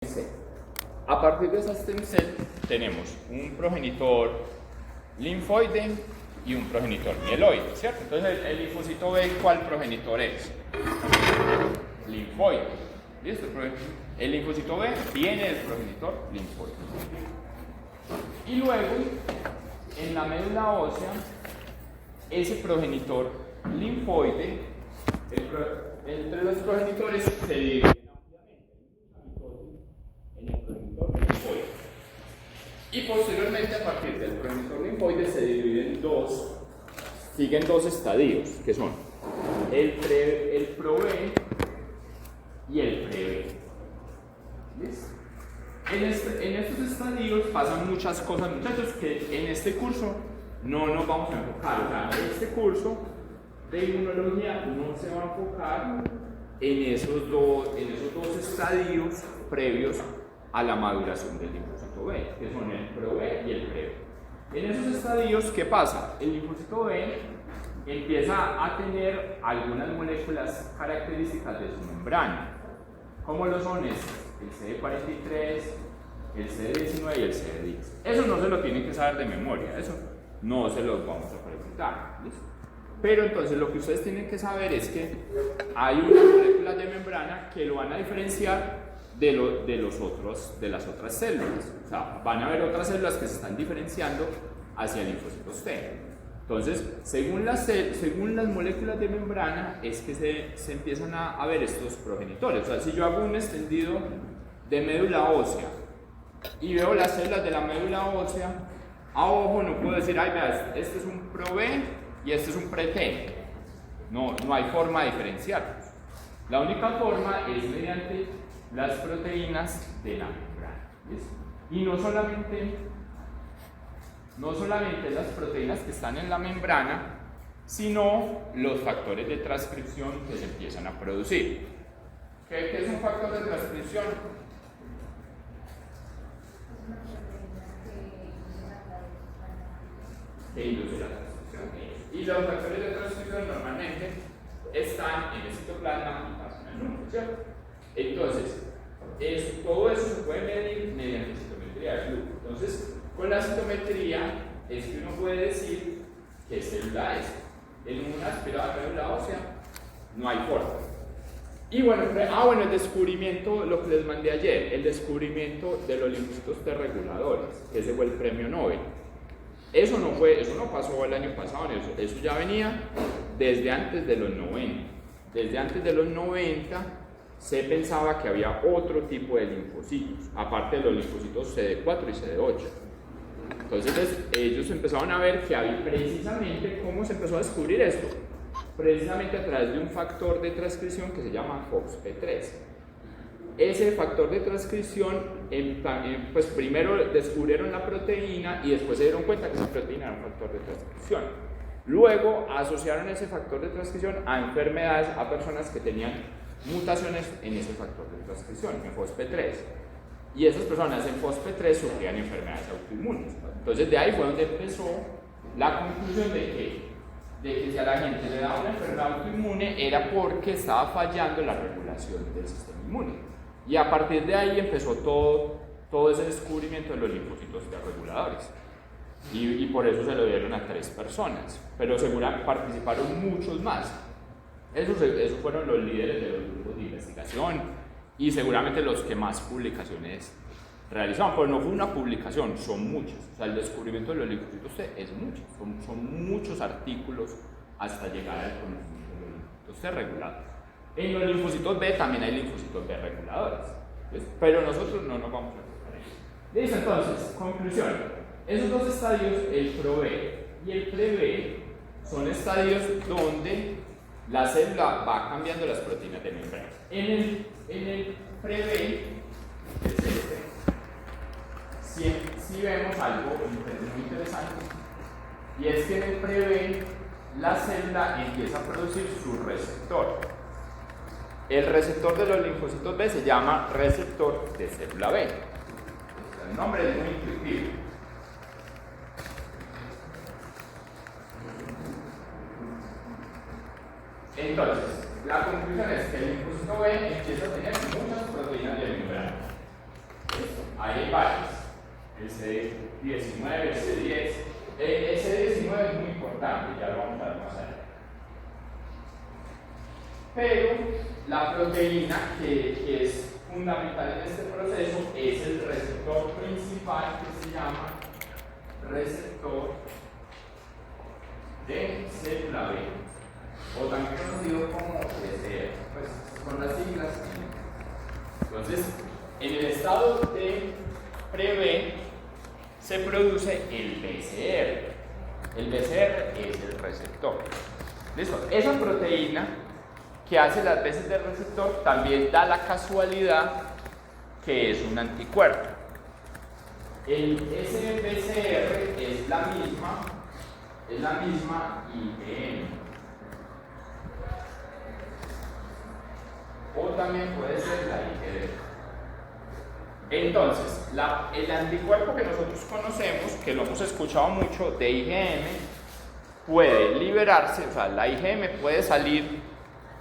A partir de esa stem cell tenemos un progenitor linfoide y un progenitor mieloide, ¿cierto? Entonces el linfocito B, ¿cuál progenitor es? Linfoide. ¿Listo? El linfocito B viene del progenitor linfoide. Y luego, en la médula ósea, ese progenitor linfoide, entre los progenitores se dividen en el progenitor linfoide. Y posteriormente, a partir del progenitor linfoide, se dividen siguen dos estadios, que son el pro-B y el pre-B. ¿Listo? En estos estadios pasan muchas cosas, muchachos, que en este curso no nos vamos a enfocar. O sea, en este curso de inmunología no se va a enfocar en esos dos estadios previos a la maduración del linfocito B, que son el pro-B y el pre-B. En esos estadios, ¿qué pasa? El linfocito B empieza a tener algunas moléculas características de su membrana. ¿Cómo lo son estos? El CD43, el CD19 y el CD10. Eso no se lo tienen que saber de memoria, eso no se los vamos a preguntar. ¿Listo? Pero entonces lo que ustedes tienen que saber es que hay unas moléculas de membrana que lo van a diferenciar de las otras células. O sea, van a haber otras células que se están diferenciando hacia linfocitos T. Entonces, según las moléculas de membrana, es que se empiezan a ver estos progenitores. O sea, si yo hago un extendido de médula ósea y veo las células de la médula ósea, a ojo no puedo decir, ay, vea, este es un pro-B y este es un pre-T. No hay forma de diferenciarlos. La única forma es mediante las proteínas de la membrana. ¿Listo? Y no solamente las proteínas que están en la membrana, sino los factores de transcripción que se empiezan a producir. ¿Qué es un factor de transcripción? Que induce la transcripción. Y los factores de transcripción normalmente están en el citoplasma y pasan al núcleo, ¿cierto? Entonces, todo eso se puede medir mediante citometría de flujo. Entonces, con la citometría es que uno puede decir qué célula es. En una aspirada médula ósea no hay forma. Y bueno, el descubrimiento, lo que les mandé ayer, el descubrimiento de los linfocitos T reguladores, que ese fue el premio Nobel. Eso no pasó el año pasado, eso ya venía desde antes de los 90. Desde antes de los 90 se pensaba que había otro tipo de linfocitos, aparte de los linfocitos CD4 y CD8. Entonces ellos empezaron a ver que había precisamente, ¿cómo se empezó a descubrir esto? Precisamente a través de un factor de transcripción que se llama FOXP3. Ese factor de transcripción, pues primero descubrieron la proteína y después se dieron cuenta que esa proteína era un factor de transcripción. Luego asociaron ese factor de transcripción a enfermedades, a personas que tenían mutaciones en ese factor de transcripción, en FOXP3. Y esas personas en FOXP3 sufrían enfermedades autoinmunes. Entonces de ahí fue donde empezó la conclusión de que si a la gente le daba una enfermedad autoinmune era porque estaba fallando la regulación del sistema inmune. Y a partir de ahí empezó todo ese descubrimiento de los linfocitos T reguladores. Y por eso se lo dieron a 3 personas, pero seguramente participaron muchos más. Esos fueron los líderes de los grupos de investigación y seguramente los que más publicaciones realizaban. Pero no fue una publicación, son muchas. O sea, el descubrimiento de los linfocitos T es mucho, son muchos artículos hasta llegar al conocimiento de los linfocitos T regulados. En los linfocitos B también hay linfocitos B reguladores, ¿ves? Pero nosotros no nos vamos a enfocar en eso. Listo, entonces, conclusión. Esos dos estadios, el pro-B y el pre-B, son estadios donde la célula va cambiando las proteínas de membrana. En el pre-B, que es si vemos algo muy interesante, y es que en el pre-B la célula empieza a producir su receptor. El receptor de los linfocitos B se llama receptor de célula B. El nombre es muy intuitivo. Entonces, la conclusión es que el linfocito B empieza a tener muchas proteínas de membrana. Ahí hay varias. El CD19, el CD10. El CD19 es muy importante, ya lo vamos a ver más adelante. Pero la proteína que es fundamental en este proceso es el receptor principal, que se llama receptor de célula B, o también conocido como BCR, pues con las siglas. Entonces, en el estado de pre-B se produce el BCR. El BCR es el receptor. ¿Listo? Esa proteína que hace las veces del receptor también da la casualidad que es un anticuerpo. El SBCR es la misma IgM. O también puede ser la IgD. Entonces, el anticuerpo que nosotros conocemos, que lo hemos escuchado mucho, de IgM, puede liberarse, o sea, la IgM puede salir,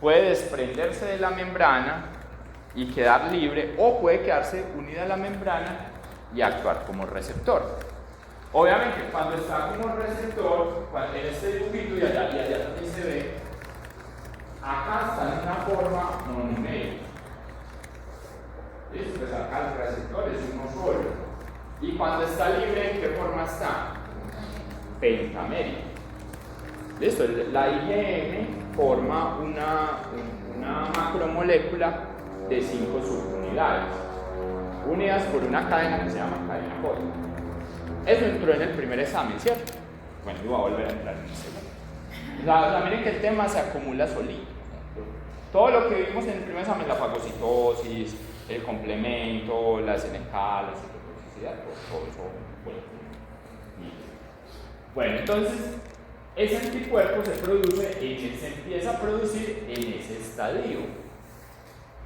puede desprenderse de la membrana y quedar libre, o puede quedarse unida a la membrana y actuar como receptor. Obviamente, cuando está como receptor, en este dibujito y allá también se ve, acá está en una forma mononúmerica. ¿Listo? Pues acá el receptor es uno solo. Y cuando está libre, ¿en qué forma está? Pentamérica. ¿Listo? La IgM forma una macromolécula de 5 subunidades, unidas por una cadena que se llama cadena Coyle. Eso entró en el primer examen, ¿cierto? Bueno, yo voy a volver a entrar en el segundo. O sea, miren que el tema se acumula solito. Todo lo que vimos en el primer examen, la fagocitosis, el complemento, la SNK, la citotoxicidad, todo eso. Bueno, entonces, ese anticuerpo se empieza a producir en ese estadio.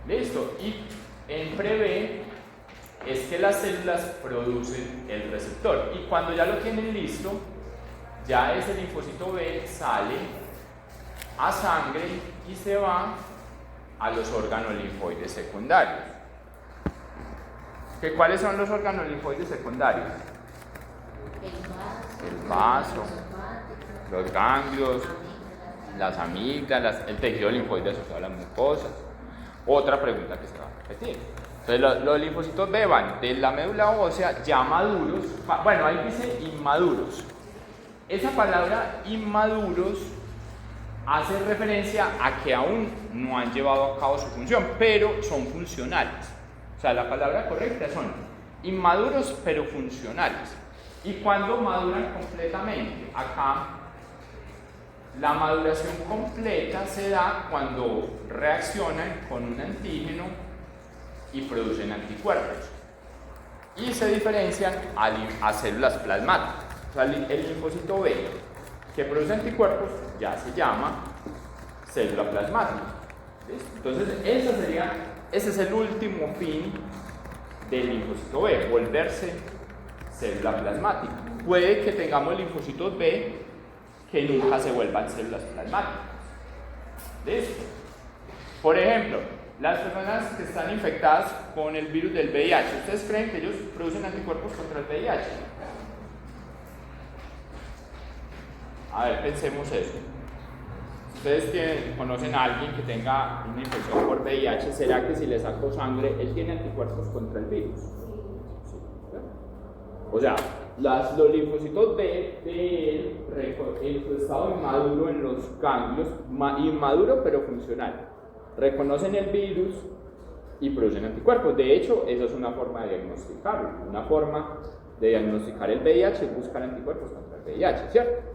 ¿Listo? Y en pre-B es que las células producen el receptor. Y cuando ya lo tienen listo, ya ese linfocito B sale a sangre y se va a los órganos linfoides secundarios. ¿Cuáles son los órganos linfoides secundarios? El vaso, los ganglios, las amígdalas, el tejido linfoide asociado a las mucosas. Otra pregunta que se va a repetir. Entonces, los linfocitos B van de la médula ósea ya maduros. Bueno, ahí dice inmaduros. Esa palabra inmaduros hace referencia a que aún no han llevado a cabo su función, pero son funcionales. O sea, la palabra correcta son inmaduros pero funcionales. ¿Y cuándo maduran completamente? Acá la maduración completa se da cuando reaccionan con un antígeno y producen anticuerpos. Y se diferencian a células plasmáticas. O sea, el linfocito B que produce anticuerpos ya se llama célula plasmática. ¿Listo? Entonces, ese es el último fin del linfocito B, volverse célula plasmática. Puede que tengamos linfocitos B que nunca se vuelvan células plasmáticas. ¿Listo? Por ejemplo, las personas que están infectadas con el virus del VIH, ¿ustedes creen que ellos producen anticuerpos contra el VIH? A ver, pensemos eso. Ustedes conocen a alguien que tenga una infección por VIH, ¿será que si le saco sangre, él tiene anticuerpos contra el virus? Sí. O sea, los linfocitos B de él, en su estado inmaduro en los ganglios, inmaduro pero funcional, reconocen el virus y producen anticuerpos. De hecho, esa es una forma de diagnosticarlo. Una forma de diagnosticar el VIH es buscar anticuerpos contra el VIH, ¿cierto?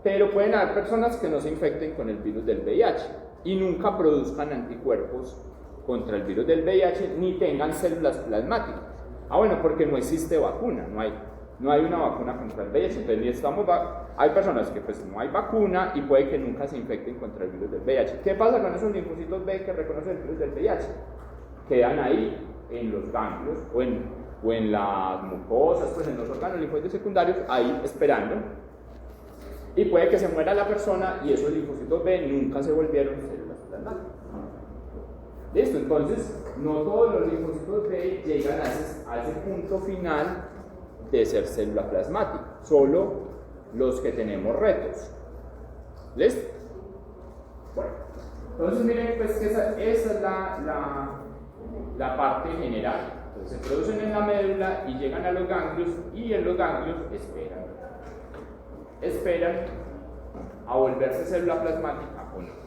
Pero pueden haber personas que no se infecten con el virus del VIH y nunca produzcan anticuerpos contra el virus del VIH ni tengan células plasmáticas. Bueno, porque no existe vacuna, no hay una vacuna contra el VIH. Entonces hay personas que pues no hay vacuna y puede que nunca se infecten contra el virus del VIH. ¿Qué pasa con esos linfocitos B que reconocen el virus del VIH? Quedan ahí en los ganglios o en las mucosas, pues en los órganos linfoides secundarios, ahí esperando. Y puede que se muera la persona y esos linfocitos B nunca se volvieron células plasmáticas. ¿Listo? Entonces, no todos los linfocitos B llegan a ese punto final de ser célula plasmática, solo los que tenemos retos. ¿Listo? Bueno, entonces miren pues que esa es la parte general. Entonces se producen en la médula y llegan a los ganglios, y en los ganglios esperan a volverse célula plasmática o no.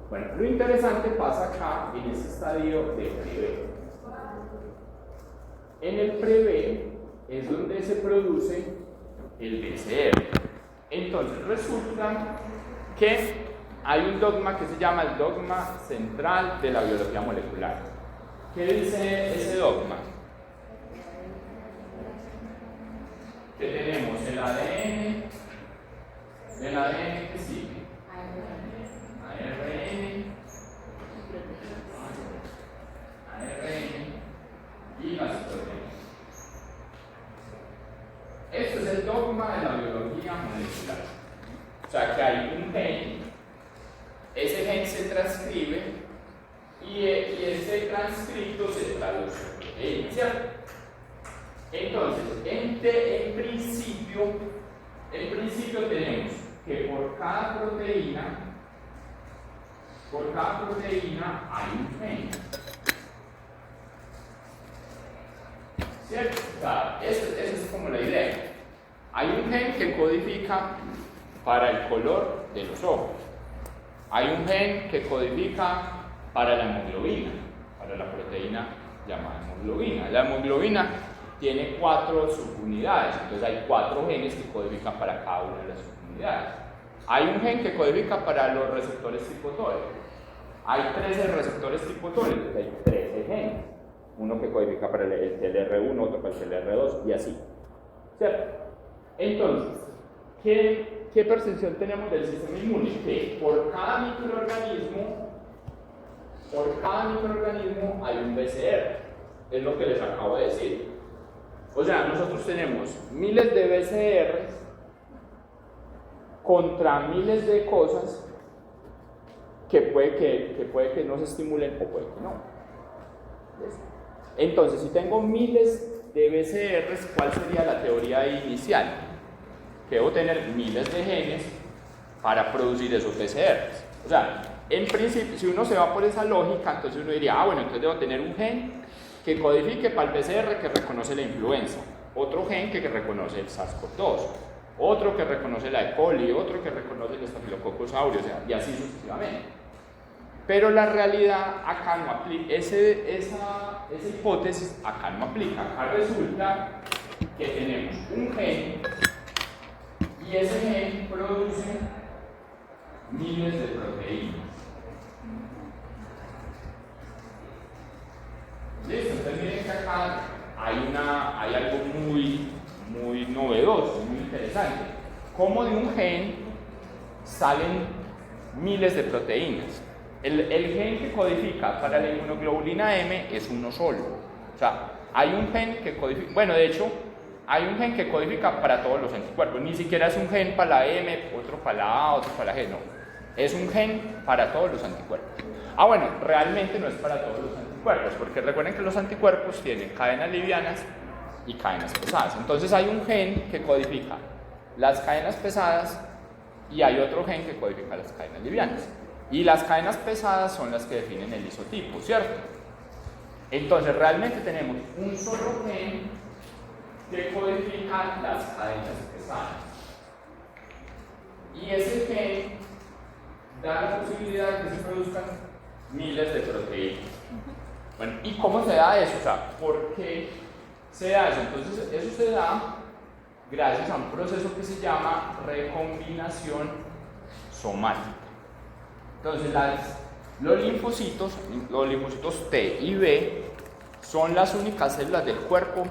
Bueno, lo interesante pasa acá en este estadio de pre-B. En el pre-B es donde se produce el BCR. Entonces resulta que hay un dogma que se llama el dogma central de la biología molecular. ¿Qué dice ese dogma? Que tenemos el ADN que sigue, ARN y las proteínas. Esto es el dogma de la biología molecular. O sea que hay un gen, ese gen se transcribe y ese transcrito se traduce, ¿cierto? Entonces, en principio tenemos que por cada proteína hay un gen. ¿Cierto? O sea, esa es como la idea. Hay un gen que codifica para el color de los ojos. Hay un gen que codifica para la hemoglobina, para la proteína llamada hemoglobina. La hemoglobina tiene 4 subunidades, entonces hay 4 genes que codifican para cada una de las subunidades. Hay un gen que codifica para los receptores tipo TOL. Hay 13 receptores tipo TOL, entonces hay 13 genes. Uno que codifica para el TLR1, otro para el TLR2 y así. ¿Cierto? Entonces, ¿qué percepción tenemos del sistema inmune? Que por cada microorganismo hay un BCR. Es lo que les acabo de decir. O sea, nosotros tenemos miles de BCRs contra miles de cosas que puede que no se estimulen o puede que no. Entonces, si tengo miles de BCRs, ¿cuál sería la teoría inicial? Que debo tener miles de genes para producir esos BCRs. O sea, en principio, si uno se va por esa lógica, entonces uno diría, bueno, entonces debo tener un gen que codifique para el BCR que reconoce la influenza, otro gen que reconoce el SARS-CoV-2, otro que reconoce la E. coli, otro que reconoce el Staphylococcus aureus, o sea, y así sucesivamente. Pero la realidad acá no aplica, esa hipótesis acá no aplica. Acá resulta que tenemos un gen y ese gen produce miles de proteínas. ¿Listo? Entonces miren que acá hay algo muy novedoso, muy interesante. Cómo de un gen salen miles de proteínas. El gen que codifica para la inmunoglobulina M es uno solo. O sea, hay un gen que codifica, bueno, de hecho, hay un gen que codifica para todos los anticuerpos. Ni siquiera es un gen para la M, otro para la A, otro para la G, no. Es un gen para todos los anticuerpos. Ah, bueno, realmente no es para todos los anticuerpos, porque recuerden que los anticuerpos tienen cadenas livianas y cadenas pesadas. Entonces hay un gen que codifica las cadenas pesadas y hay otro gen que codifica las cadenas livianas. Y las cadenas pesadas son las que definen el isotipo, ¿cierto? Entonces realmente tenemos un solo gen que codifica las cadenas pesadas. Y ese gen da la posibilidad de que se produzcan miles de proteínas. Bueno, ¿y cómo se da eso? O sea, ¿por qué se da eso? Entonces, eso se da gracias a un proceso que se llama recombinación somática. Entonces, los linfocitos T y B son las únicas células del cuerpo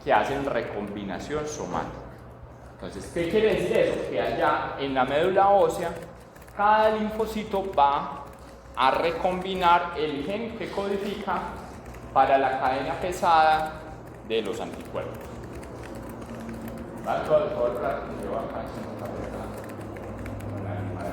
que hacen recombinación somática. Entonces, ¿qué quiere decir eso? Que allá en la médula ósea, cada linfocito va a recombinar el gen que codifica para la cadena pesada de los anticuerpos. ¿Vale? Todo el rato que llevo acá haciendo esta persona con la animal.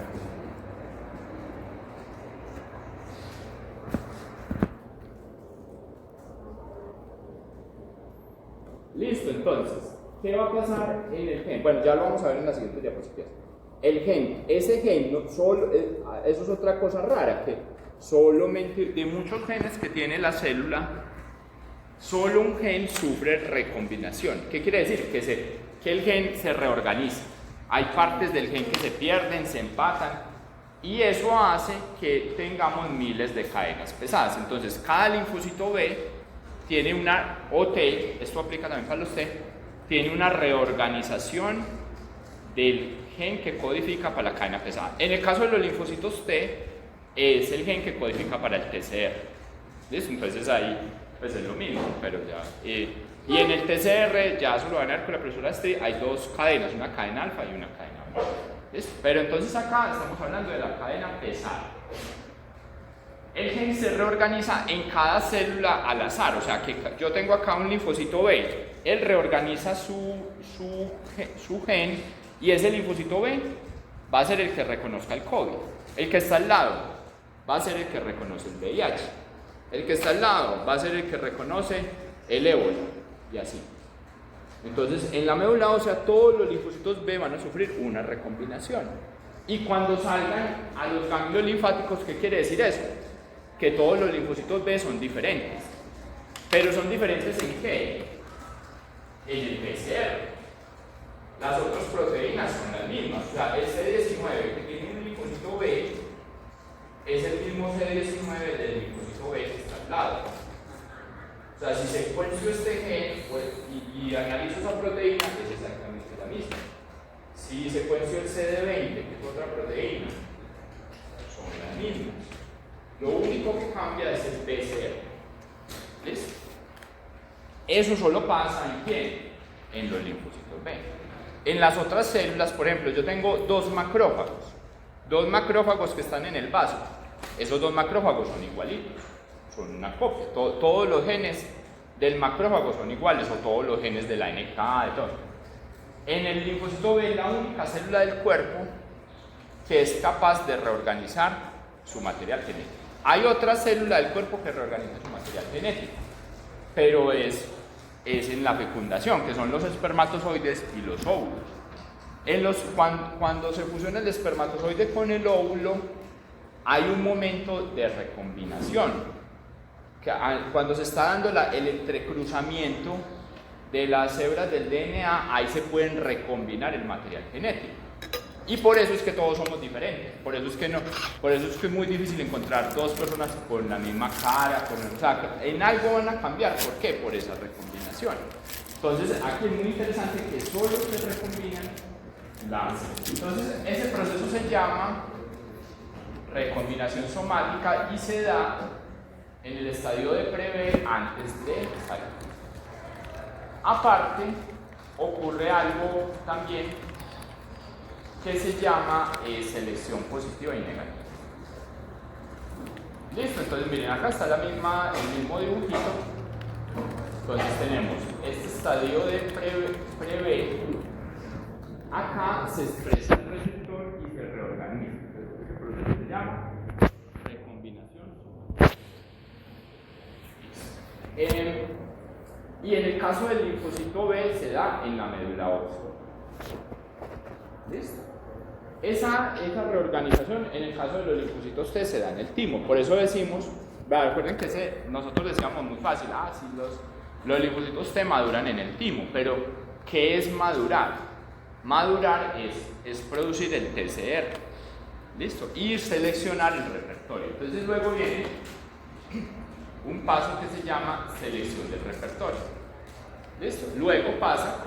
Listo, entonces, ¿qué va a pasar en el gen? Bueno, ya lo vamos a ver en la siguiente diapositiva. El gen, ese gen, no, solo, eso es otra cosa rara, que solamente de muchos genes que tiene la célula, solo un gen sufre recombinación. ¿Qué quiere decir? Que el gen se reorganiza. Hay partes del gen que se pierden, se empatan, y eso hace que tengamos miles de cadenas pesadas. Entonces, cada linfocito B tiene una, o T, esto aplica también para los T, tiene una reorganización del gen que codifica para la cadena pesada. En el caso de los linfocitos T, es el gen que codifica para el TCR. ¿Listo? Entonces ahí pues es lo mismo, pero ya. Y en el TCR, ya eso lo van a ver con la profesora Astrid, hay dos cadenas, una cadena alfa y una cadena beta. ¿Listo? Pero entonces acá estamos hablando de la cadena pesada. El gen se reorganiza en cada célula al azar, o sea que yo tengo acá un linfocito B, él reorganiza su gen, y ese linfocito B va a ser el que reconozca el COVID. El que está al lado va a ser el que reconoce el VIH. El que está al lado va a ser el que reconoce el ébola, y así. Entonces, en la médula ósea, todos los linfocitos B van a sufrir una recombinación. Y cuando salgan a los ganglios linfáticos, ¿qué quiere decir eso? Que todos los linfocitos B son diferentes. ¿Pero son diferentes en qué? En el PCR. Las otras proteínas son las mismas. O sea, el CD19 que tiene un linfocito B es el mismo CD19 del linfocito B que está al lado. O sea, si secuencio este gen pues, y analizo esa proteína, es exactamente la misma. Si secuencio el CD20, que es otra proteína, son las mismas. Lo único que cambia es el PCR. ¿Listo? Eso solo pasa en quién? En los linfocitos B. En las otras células, por ejemplo, yo tengo dos macrófagos que están en el vaso. Esos dos macrófagos son igualitos, son una copia. Todos los genes del macrófago son iguales, o todos los genes de la NK, de todo. En el linfocito B, la única célula del cuerpo que es capaz de reorganizar su material genético. Hay otra célula del cuerpo que reorganiza su material genético, pero es en la fecundación, que son los espermatozoides y los óvulos. Cuando se fusiona el espermatozoide con el óvulo, hay un momento de recombinación. Cuando se está dando el entrecruzamiento de las hebras del DNA, ahí se pueden recombinar el material genético. Y por eso es que todos somos diferentes. Por eso es que es muy difícil encontrar dos personas con la misma cara, o sea, en algo van a cambiar. ¿Por qué? Por esa recombinación. Entonces, aquí es muy interesante que solo se recombinan las. Entonces, ese proceso se llama recombinación somática y se da en el estadio de pre-B antes de salir. Aparte, ocurre algo también que se llama selección positiva y negativa. Listo, entonces miren, acá está el mismo dibujito. Entonces tenemos este estadio de pre-B. Acá se expresa el receptor y se reorganiza. Este proceso se llama recombinación. Y en el caso del linfocito B se da en la médula ósea. ¿Listo? Esa reorganización en el caso de los linfocitos T se da en el timo. Por eso decimos, recuerden que nosotros decíamos muy fácil, si los linfocitos T maduran en el timo, pero ¿qué es madurar? Madurar es producir el TCR, ¿listo? Y seleccionar el repertorio. Entonces luego viene un paso que se llama selección del repertorio, ¿listo? Luego pasa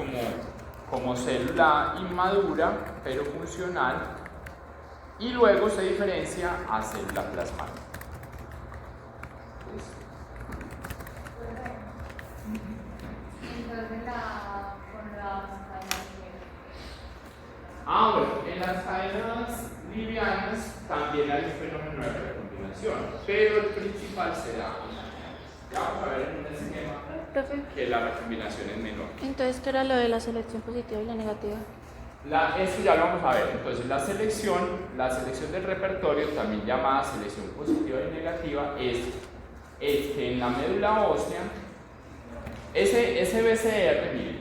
como célula inmadura, pero funcional, y luego se diferencia a célula plasmática. Entonces, con las cadenas Bueno, en las cadenas livianas también hay un fenómeno de recombinación, pero el principal se da. Ya vamos a ver en un esquema que la recombinación es menor. Entonces, ¿qué era lo de la selección positiva y la negativa? Esto ya lo vamos a ver. Entonces, la selección del repertorio, también llamada selección positiva y negativa, es que en la médula ósea ese BCR, miren,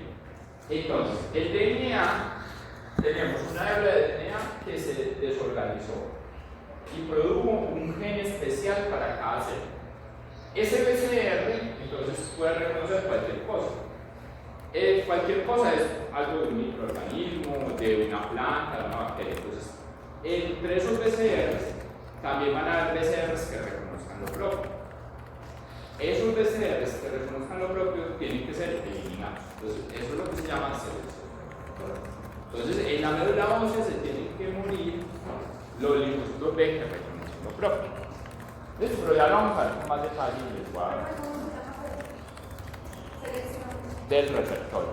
entonces, el DNA, tenemos una hebra de DNA que se desorganizó y produjo un gen especial para cada célula. Ese BCR, entonces, puede reconocer cualquier cosa. Cualquier cosa es algo de un microorganismo, de una planta, de una bacteria. Entonces, entre esos BCRs también van a haber BCRs que reconozcan lo propio. Esos BCRs que reconozcan lo propio tienen que ser eliminados. Entonces, eso es lo que se llama selección. Entonces, en la médula ósea se tienen que morir los linfocitos B que reconocen lo propio. Entonces, pero ya lo vamos a ver con más detalle en el cuadro del receptor.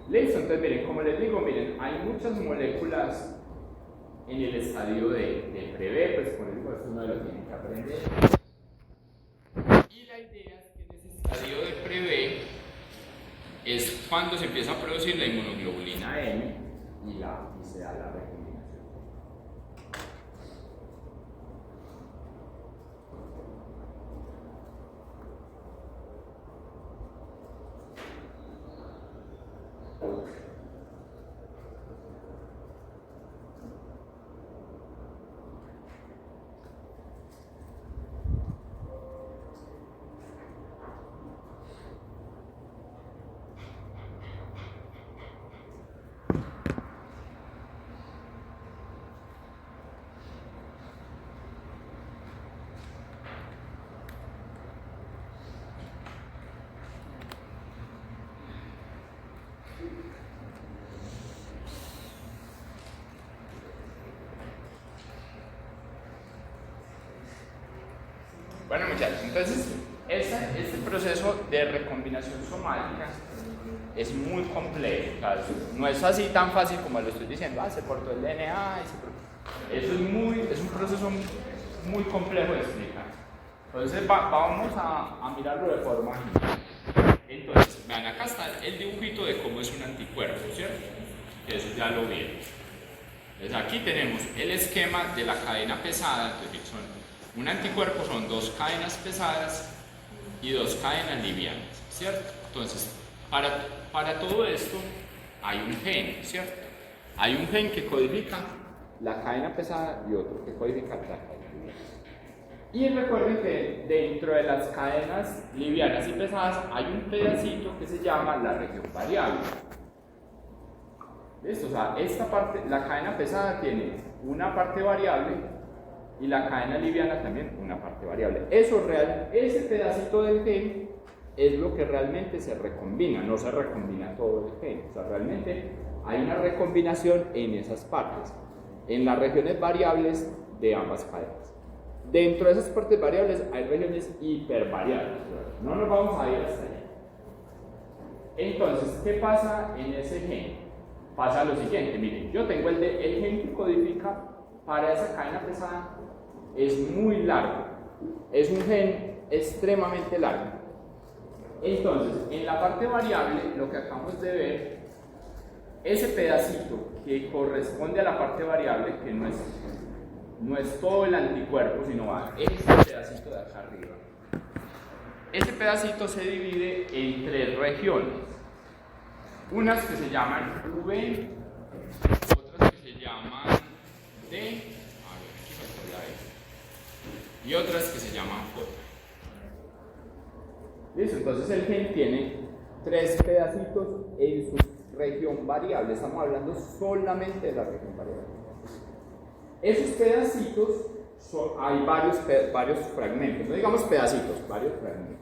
Listo, entonces miren, como les digo, miren, hay muchas moléculas en el estadio de prevé, pues por eso esto uno lo tiene que aprender. Y la idea es que en ese estadio de prevé es cuando se empieza a producir la inmunoglobulina M y se da la recombinación. Bueno, muchachos, entonces este proceso de recombinación somática es muy complejo. O sea, no es así tan fácil como lo estoy diciendo, se cortó el DNA. Eso es un proceso muy complejo de explicar. Entonces vamos a mirarlo de forma general. Entonces, vean, acá está el dibujito de cómo es un anticuerpo, ¿cierto? Que eso ya lo vieron. Entonces aquí tenemos el esquema de la cadena pesada. Entonces, un anticuerpo son dos cadenas pesadas y dos cadenas livianas, ¿cierto? Entonces, para todo esto hay un gen, ¿cierto? Hay un gen que codifica la cadena pesada y otro que codifica la cadena liviana. Y recuerden que dentro de las cadenas livianas y pesadas hay un pedacito que se llama la región variable. ¿Listo? O sea, esta parte, la cadena pesada tiene una parte variable y la cadena liviana también una parte variable. Ese pedacito del gen es lo que realmente se recombina, no se recombina todo el gen. O sea, realmente hay una recombinación en esas partes, en las regiones variables de ambas cadenas. Dentro de esas partes variables hay regiones hipervariables. No nos vamos a ir hasta allá. Entonces, ¿qué pasa en ese gen? Pasa lo siguiente, miren, yo tengo el gen que codifica para esa cadena pesada. Es muy largo, es un gen extremadamente largo. Entonces, en la parte variable, lo que acabamos de ver, ese pedacito que corresponde a la parte variable, que no es todo el anticuerpo, sino va ese pedacito de acá arriba. Ese pedacito se divide en tres regiones, unas que se llaman V, otras que se llaman D, y otras que se llaman J. Listo, entonces el gen tiene tres pedacitos en su región variable. Estamos hablando solamente de la región variable. Esos pedacitos hay varios fragmentos, no digamos pedacitos, varios fragmentos.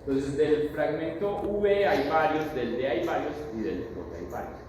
Entonces del fragmento V hay varios, del D hay varios y del J hay varios.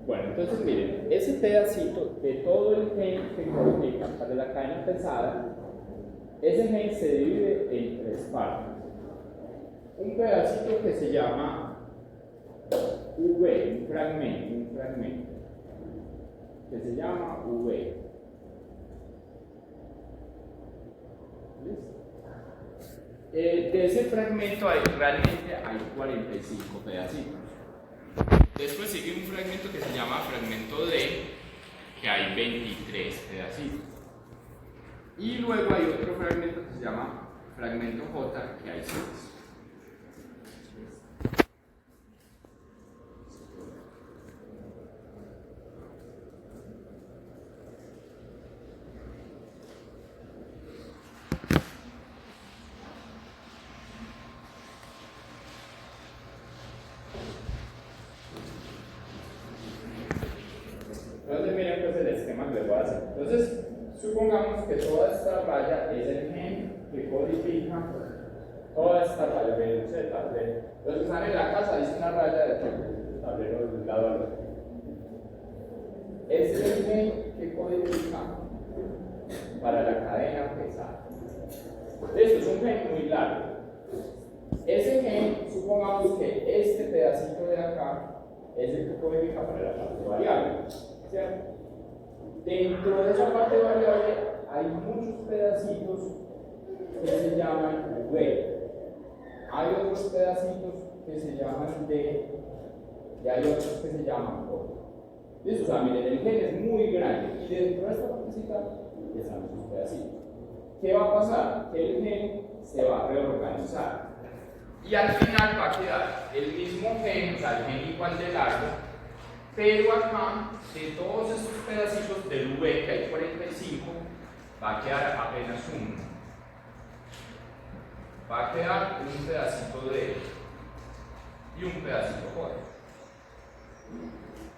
Bueno, entonces miren, ese pedacito de todo el gen que codifica para la cadena pesada, ese gen se divide en tres partes. Un pedacito que se llama V, un fragmento, que se llama V. De ese fragmento realmente hay 45 pedacitos. Después sigue un fragmento que se llama fragmento D, que hay 23 pedacitos. Y luego hay otro fragmento que se llama fragmento J, que hay 6. Entonces miren pues el esquema que les voy a hacer. Entonces supongamos que toda esta raya es el gen que codifica toda esta raya de tablero. Los que están en la casa dice una raya de tablero de un lado al otro. Ese es el gen que codifica para la cadena pesada. Esto es un gen muy largo. Ese gen, supongamos que este pedacito de acá es el que codifica para la parte variable. ¿Cierto? Dentro de esa parte variable hay muchos pedacitos que se llaman V. Hay otros pedacitos que se llaman D y hay otros que se llaman O. ¿Listo? O sea, miren, el gen es muy grande y dentro de esta partecita están esos pedacitos. ¿Qué va a pasar? Que el gen se va a reorganizar y al final va a quedar el mismo gen, o sea, el gen igual de largo, pero acá, de todos estos pedacitos del V, que hay 45, va a quedar apenas uno. Va a quedar un pedacito de E y un pedacito J.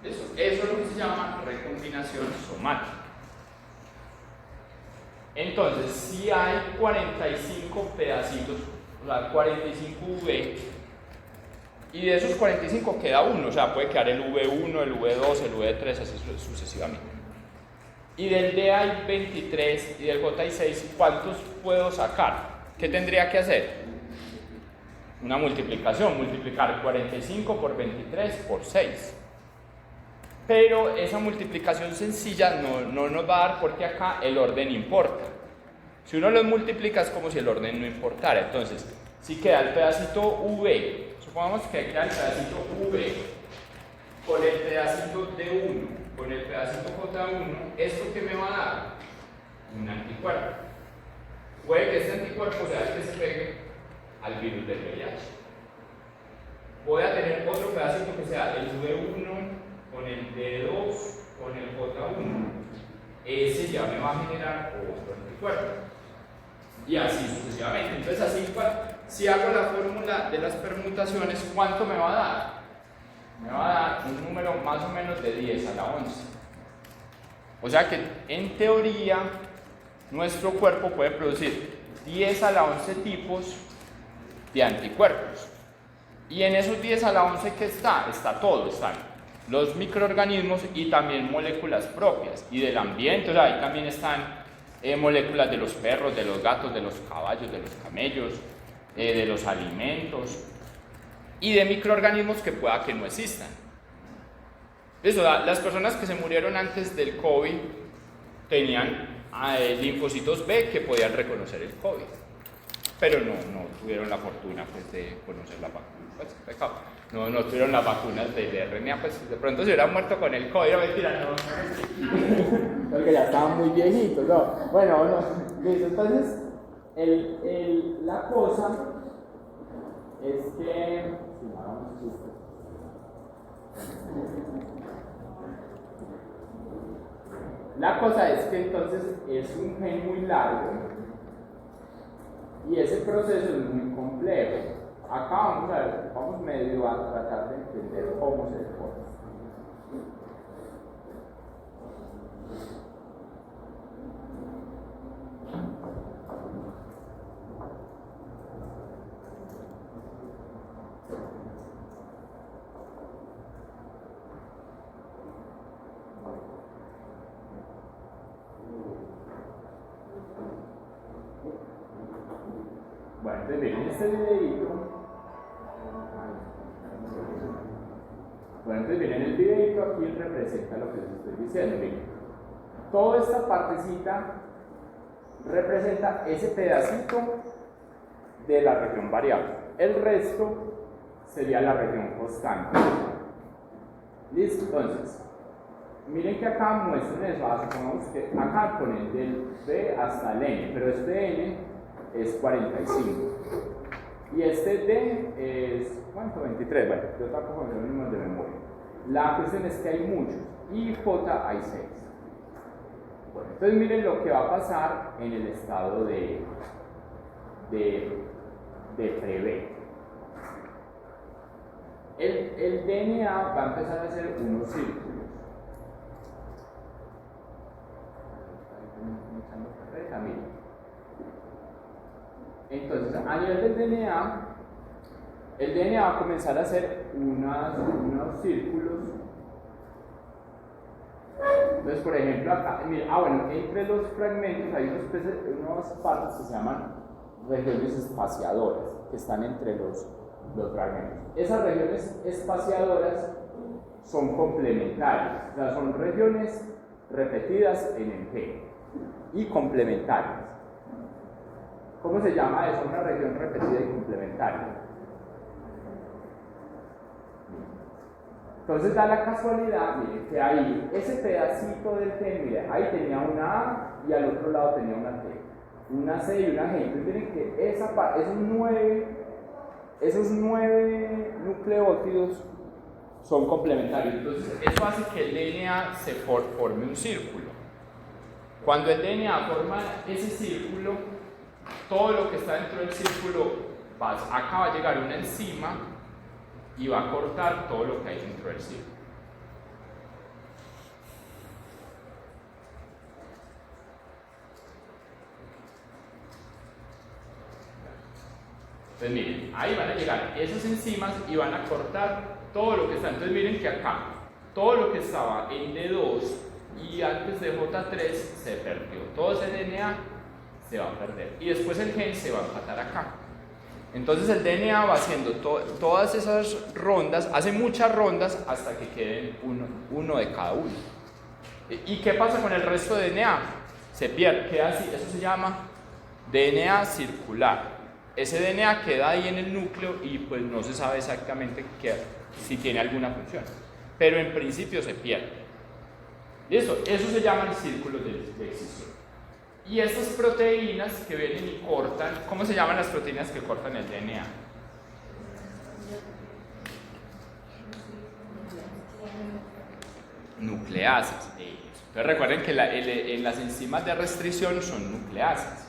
Eso es lo que se llama recombinación somática. Entonces, si hay 45 pedacitos, o sea, 45 V, y de esos 45 queda uno, o sea, puede quedar el V1, el V2, el V3, así sucesivamente. Y del D hay 23 y del J hay 6, ¿cuántos puedo sacar? ¿Qué tendría que hacer? Una multiplicación, multiplicar 45 por 23 por 6. Pero esa multiplicación sencilla no nos va a dar porque acá el orden importa. Si uno los multiplica es como si el orden no importara. Entonces, si queda el pedacito V, supongamos que queda el pedacito V con el pedacito D1, con el pedacito J1, ¿esto qué me va a dar? Un anticuerpo. Puede que este anticuerpo sea el que se pegue al virus del VIH. Voy a tener otro pedacito que sea el V1 con el D2 con el J1. Ese ya me va a generar otro anticuerpo. Y así sucesivamente. Entonces, así, si hago la fórmula de las permutaciones, ¿cuánto me va a dar? Me va a dar un número más o menos de 10 a la 11. O sea que, en teoría, nuestro cuerpo puede producir 10 a la 11 tipos de anticuerpos. Y en esos 10 a la 11 que está todo, están los microorganismos y también moléculas propias y del ambiente. O sea, ahí también están moléculas de los perros, de los gatos, de los caballos, de los camellos, de los alimentos y de microorganismos que pueda que no existan. Eso, las personas que se murieron antes del COVID tenían linfocitos B que podían reconocer el COVID, pero no tuvieron la fortuna pues, de conocer la vacuna. Pues, no tuvieron las vacunas de RNA, pues de pronto se hubieran muerto con el COVID, mentira, no. Porque ya estaban muy viejitos, ¿no? Bueno, no. Entonces, la cosa es que... La cosa es que entonces es un gen muy largo y ese proceso es muy complejo. Acá vamos a ver, vamos medio a tratar de entender cómo se forma. entonces miren este videito. Bueno, entonces miren el videito aquí representa lo que les estoy diciendo. Miren, toda esta partecita representa ese pedacito de la región variable. El resto sería la región constante. Listo, entonces, miren que acá muestran eso. Supongamos que acá ponen del B hasta el N, pero este N es 45. Y este D es, ¿cuánto? 23. Bueno, yo tampoco me sé los números de memoria. La cuestión es que hay muchos y J hay 6. Bueno, entonces miren lo que va a pasar en el estado de pre-B. El DNA va a empezar a hacer unos círculos. Entonces, a nivel del DNA, el DNA va a comenzar a hacer unos círculos. Entonces, por ejemplo, acá, mira, bueno, entre los fragmentos hay unas partes que se llaman regiones espaciadoras, que están entre los fragmentos. Esas regiones espaciadoras son complementarias, o sea, son regiones repetidas en el gen y complementarias. ¿Cómo se llama eso? Una región repetida y complementaria. Entonces da la casualidad, mire, que ahí, ese pedacito del gen, mire, ahí tenía una A y al otro lado tenía una T, una C y una G. Entonces miren que esos nueve nucleótidos son complementarios. Entonces eso hace que el DNA se forme un círculo. Cuando el DNA forma ese círculo, todo lo que está dentro del círculo, acá va a llegar una enzima y va a cortar todo lo que hay dentro del círculo. Entonces miren, ahí van a llegar esas enzimas y van a cortar todo lo que está. Entonces miren que acá, todo lo que estaba en D2 y antes de J3 se perdió. Todo ese DNA se va a perder. Y después el gen se va a empatar acá. Entonces el DNA va haciendo todas esas rondas, hace muchas rondas hasta que queden uno de cada uno. ¿Y qué pasa con el resto de DNA? Se pierde, queda así, eso se llama DNA circular. Ese DNA queda ahí en el núcleo y pues no se sabe exactamente si tiene alguna función, pero en principio se pierde. ¿Listo? Eso se llama el círculo de excisión. Y estas proteínas que vienen y cortan, ¿cómo se llaman las proteínas que cortan el DNA? Nucleasas. Entonces recuerden que en las enzimas de restricción son nucleasas.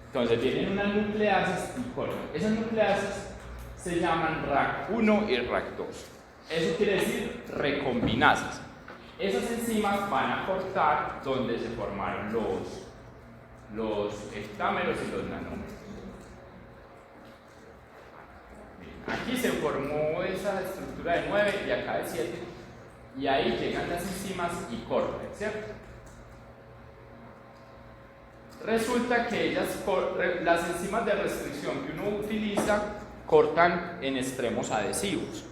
Entonces vienen unas nucleasas y cortan. Esas nucleasas se llaman RAC1 y RAC2. Eso quiere decir recombinasas. Esas enzimas van a cortar donde se formaron los heptámeros y los nanómeros. Aquí se formó esa estructura de 9 y acá de 7, y ahí llegan las enzimas y cortan, ¿cierto? Resulta que las enzimas de restricción que uno utiliza cortan en extremos adhesivos.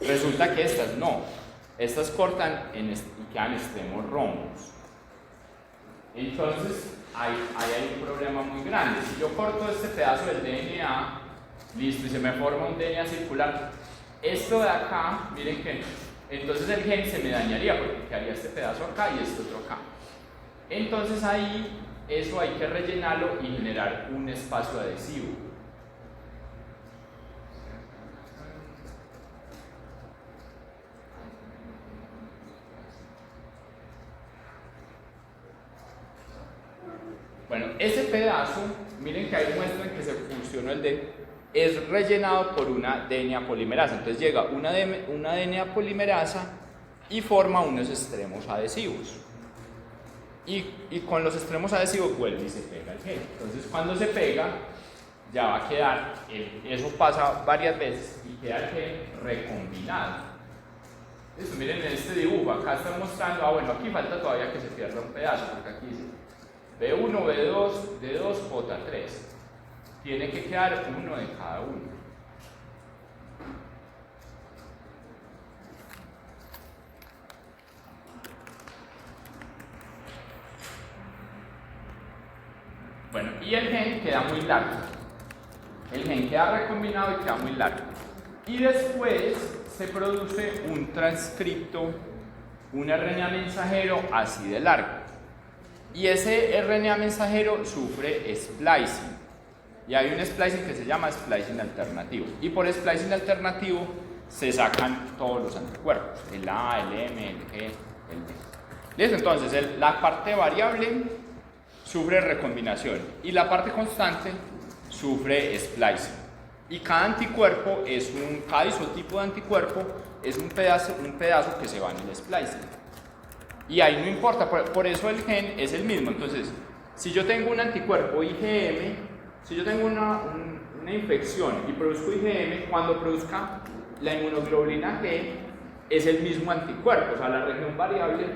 Resulta que estas no, estas cortan y quedan extremos rombos. Entonces, ahí hay un problema muy grande. Si yo corto este pedazo del DNA, listo, y se me forma un DNA circular, esto de acá, miren que entonces el gen se me dañaría porque quedaría este pedazo acá y este otro acá. Entonces ahí, eso hay que rellenarlo y generar un espacio adhesivo. Bueno, ese pedazo, miren que ahí muestran que se fusionó el D, es rellenado por una DNA polimerasa. Entonces llega una DNA polimerasa y forma unos extremos adhesivos. Y con los extremos adhesivos vuelve y se pega el gen. Entonces cuando se pega, ya va a quedar, eso pasa varias veces y queda el gen recombinado. Eso, miren en este dibujo, acá están mostrando, bueno, aquí falta todavía que se pierda un pedazo, porque aquí dice B1, B2, D2, J3. tiene que quedar uno de cada uno. Bueno, y el gen queda muy largo. El gen queda recombinado y queda muy largo. Y después se produce un transcripto, un RNA mensajero así de largo. Y ese RNA mensajero sufre splicing. Y hay un splicing que se llama splicing alternativo. Y por splicing alternativo se sacan todos los anticuerpos. El A, el M, el G, el D. ¿Listo? Entonces, la parte variable sufre recombinación y la parte constante sufre splicing. Y cada anticuerpo cada isotipo de anticuerpo es un pedazo que se va en el splicing. Y ahí no importa, por eso el gen es el mismo. Entonces, si yo tengo un anticuerpo IgM, si yo tengo una infección y produzco IgM, cuando produzca la inmunoglobulina G, es el mismo anticuerpo, o sea, la región variable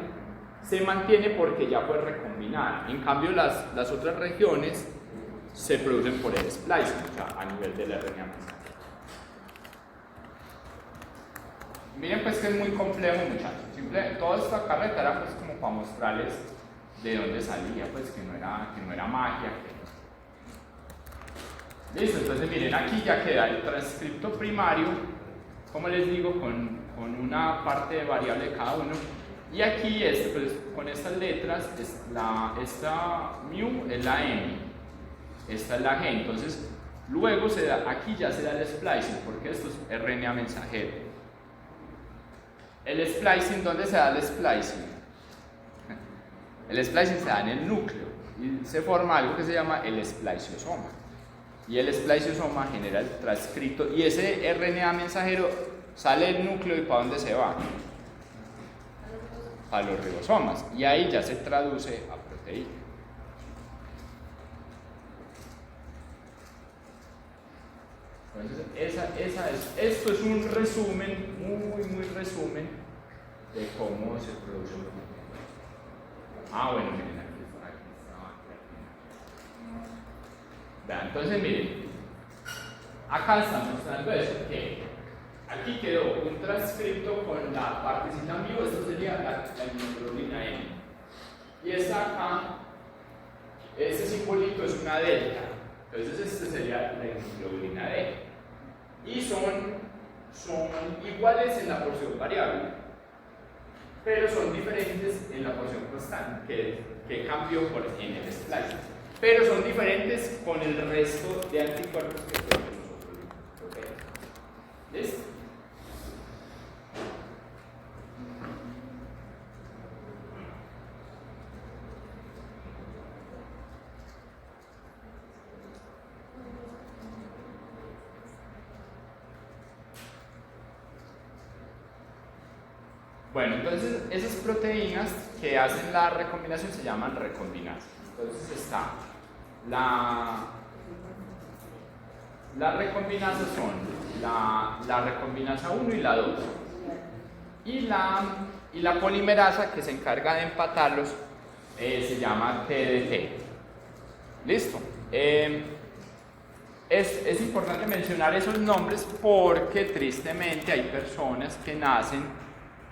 se mantiene porque ya fue recombinada. En cambio, las otras regiones se producen por el splicing, o sea, a nivel del RNA mensajero. Miren pues que es muy complejo, muchachos. Toda esta carreta era pues como para mostrarles de dónde salía, pues que no era magia. Listo, entonces miren, aquí ya queda el transcripto primario, como les digo, con una parte variable de cada uno. Y aquí, pues, con estas letras, esta mu es la M, esta es la G. Entonces, luego aquí ya se da el splicing, porque esto es RNA mensajero. El splicing, ¿dónde se da el splicing? El splicing se da en el núcleo y se forma algo que se llama el spliciosoma. Y el spliciosoma genera el transcripto y ese RNA mensajero sale del núcleo y ¿para dónde se va? A los ribosomas, y ahí ya se traduce a proteína. Entonces, esto es un resumen, muy resumen de cómo se produce un proteína. Bueno, miren, aquí está. Entonces, miren, acá estamos mostrando eso, que aquí quedó un transcripto con la partecita mu, esto sería la inmunoglobulina M. Y esta acá, este simbolito es una delta, entonces este sería la inmunoglobulina D. Y son iguales en la porción variable, pero son diferentes en la porción constante, que cambió en el splicing. Pero son diferentes con el resto de anticuerpos que tenemos nosotros. ¿Listo? Bueno, entonces esas proteínas que hacen la recombinación se llaman recombinasas. Entonces está las recombinasas son la recombinasa 1 y la 2. Y la polimerasa que se encarga de empatarlos se llama TDT. ¿Listo? Es importante mencionar esos nombres porque tristemente hay personas que nacen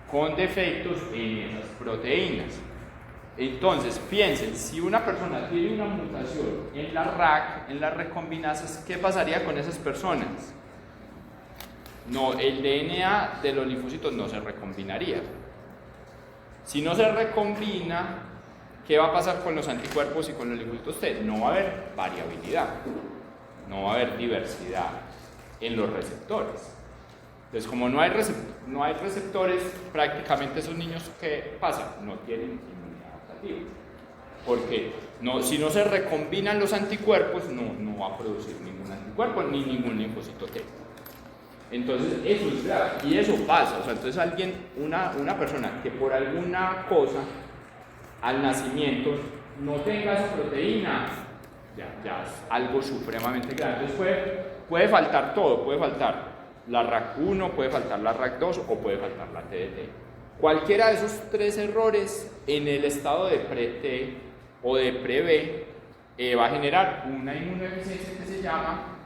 con defectos en esas proteínas. Entonces, piensen, si una persona tiene una mutación en la RAC, en las recombinasas, ¿qué pasaría con esas personas? No, el DNA de los linfocitos no se recombinaría. Si no se recombina, ¿qué va a pasar con los anticuerpos y con los linfocitos T? No va a haber variabilidad, no va a haber diversidad en los receptores. Entonces, como no hay receptores, prácticamente esos niños, ¿qué pasa? No tienen inmunidad adaptativa. Porque si no se recombinan los anticuerpos, no va a producir ningún anticuerpo ni ningún linfocito T. Entonces, eso es grave. Y eso pasa. O sea, entonces una persona que por alguna cosa al nacimiento no tenga esa proteína, ya es algo supremamente grave. Entonces puede faltar todo, puede faltar la RAC1, puede faltar la RAC2 o puede faltar la TDT. Cualquiera de esos tres errores en el estado de pre-T o de pre-B va a generar una inmunodeficiencia que se llama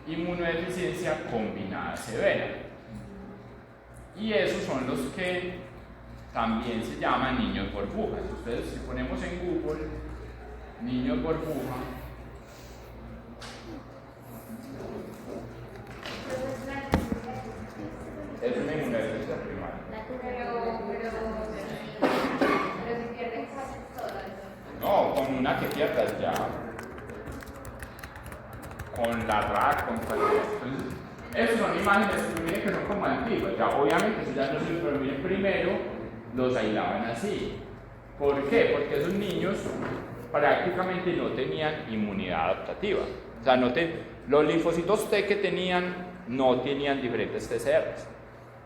inmunodeficiencia combinada severa. Y esos son los que también se llaman niños burbujas. Ustedes, si ponemos en Google niños burbuja, es una inmunodeficiencia primaria. Pero si pierden casi todas. No, con una que pierdas ya. Con la RAC, con cualquier. Entonces, esas son imágenes que miren que son como antiguas. Ya, obviamente, eso ya no sirve, pero miren, primero los aislaban así. ¿Por qué? Porque esos niños prácticamente no tenían inmunidad adaptativa. O sea, los linfocitos T que tenían no tenían diferentes TCRs,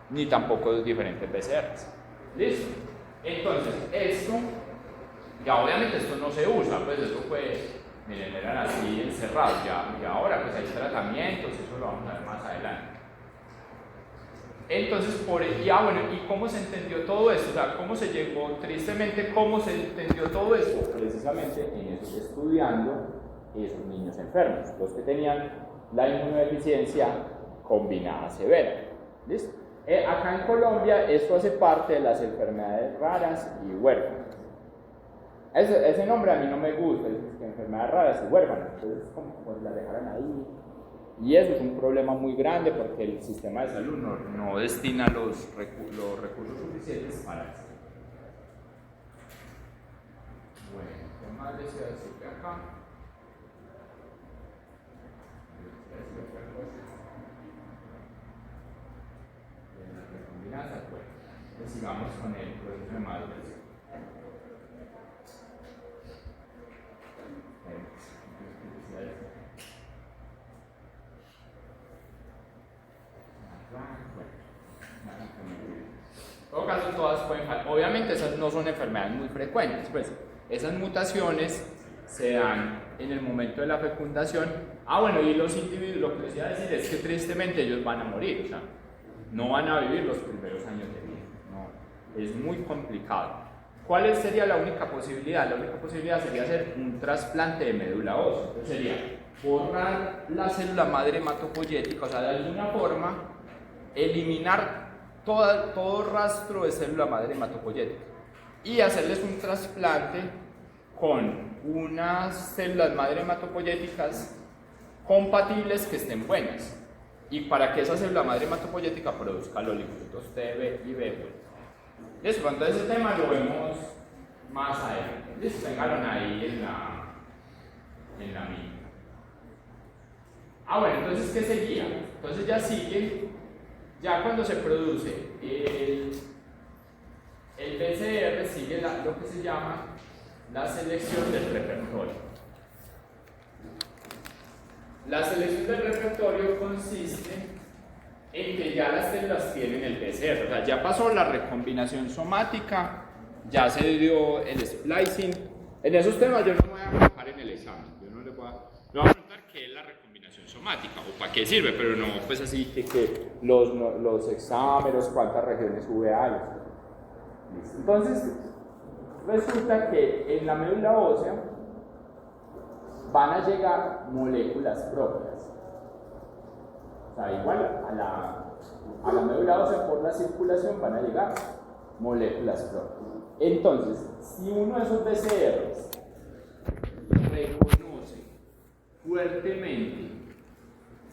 ni tampoco diferentes PCRs. ¿Listo? Entonces, esto, ya obviamente esto no se usa, pues esto fue, miren, eran así encerrados, ya ahora pues hay tratamientos, eso lo vamos a ver más adelante. Entonces, bueno, ¿y cómo se entendió todo esto? O sea, ¿cómo se llegó, tristemente, cómo se entendió todo esto? Precisamente estudiando esos niños enfermos, los que tenían la inmunodeficiencia combinada severa. ¿Listo? Acá en Colombia esto hace parte de las enfermedades raras y huérfanas. Ese nombre a mí no me gusta, es que enfermedades raras y huérfanas, entonces como pues la dejaron ahí. Y eso es un problema muy grande porque el sistema de salud no destina los recursos suficientes para eso. Bueno, ¿qué más desea decir de acá? Pues sigamos con el proceso de maduración. En todo caso, todas pueden fallar. Obviamente, esas no son enfermedades muy frecuentes, pues esas mutaciones se dan en el momento de la fecundación. Bueno, y los individuos, lo que les iba a decir es que tristemente ellos van a morir, o sea, no van a vivir los primeros años de vida, no, es muy complicado. ¿Cuál sería la única posibilidad? La única posibilidad sería hacer un trasplante de médula ósea. Entonces sería borrar la célula madre hematopoyética, o sea, de alguna forma eliminar todo rastro de célula madre hematopoyética y hacerles un trasplante con unas células madre hematopoyéticas compatibles que estén buenas, y para que esa célula madre hematopoyética produzca los linfocitos T, B y B. Listo, entonces ese tema lo vemos más adelante. Listo, tenganlo ahí en la mía. Bueno, entonces, ¿qué seguía? Entonces ya sigue, ya cuando se produce el PCR, sigue lo que se llama la selección del repertorio. La selección del repertorio consiste en que ya las células tienen el PCR, o sea, ya pasó la recombinación somática, ya se dio el splicing. En esos temas yo no me voy a enfocar en el examen, yo no les voy a preguntar qué es la recombinación somática o para qué sirve, pero no pues así que los exámenes, cuántas regiones VA hay. Entonces, resulta que en la médula ósea van a llegar moléculas propias. O sea, igual a la médula ósea por la circulación van a llegar moléculas propias. Entonces, si uno de esos BCRs reconoce fuertemente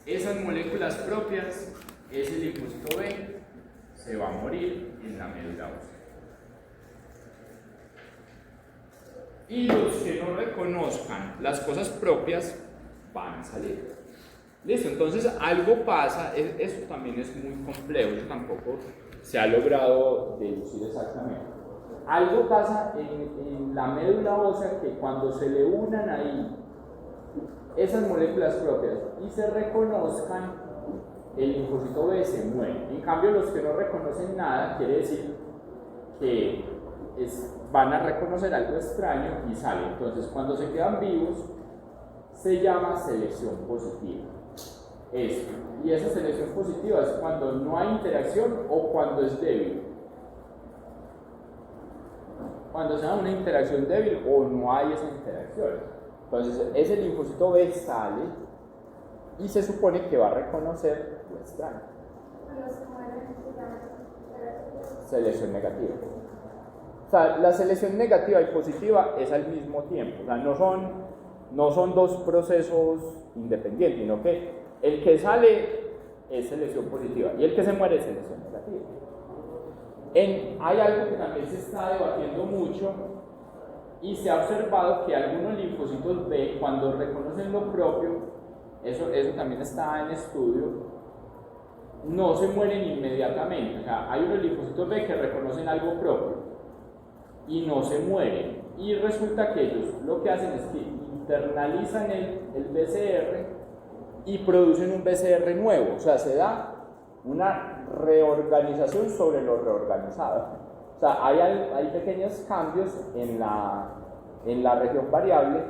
esas moléculas propias, ese linfocito B se va a morir en la médula ósea. Y los que no reconozcan las cosas propias van a salir. Listo, entonces algo pasa, eso también es muy complejo, eso tampoco se ha logrado deducir exactamente. Algo pasa en la médula ósea que cuando se le unan ahí esas moléculas propias y se reconozcan, el linfocito B se muere. En cambio, los que no reconocen nada, quiere decir que van a reconocer algo extraño y salen. Entonces, cuando se quedan vivos, se llama selección positiva. Y esa selección positiva es cuando no hay interacción o cuando es débil. Cuando se da una interacción débil o no hay esa interacción. Entonces, ese linfocito B sale y se supone que va a reconocer lo extraño. Selección negativa. O sea, la selección negativa y positiva es al mismo tiempo. O sea, no son dos procesos independientes, sino que el que sale es selección positiva y el que se muere es selección negativa. Hay algo que también se está debatiendo mucho y se ha observado que algunos linfocitos B, cuando reconocen lo propio, eso también está en estudio, no se mueren inmediatamente. O sea, hay unos linfocitos B que reconocen algo propio y no se mueren. Y resulta que ellos lo que hacen es que internalizan el BCR y producen un BCR nuevo. O sea, se da una reorganización sobre lo reorganizado. O sea, hay pequeños cambios en la región variable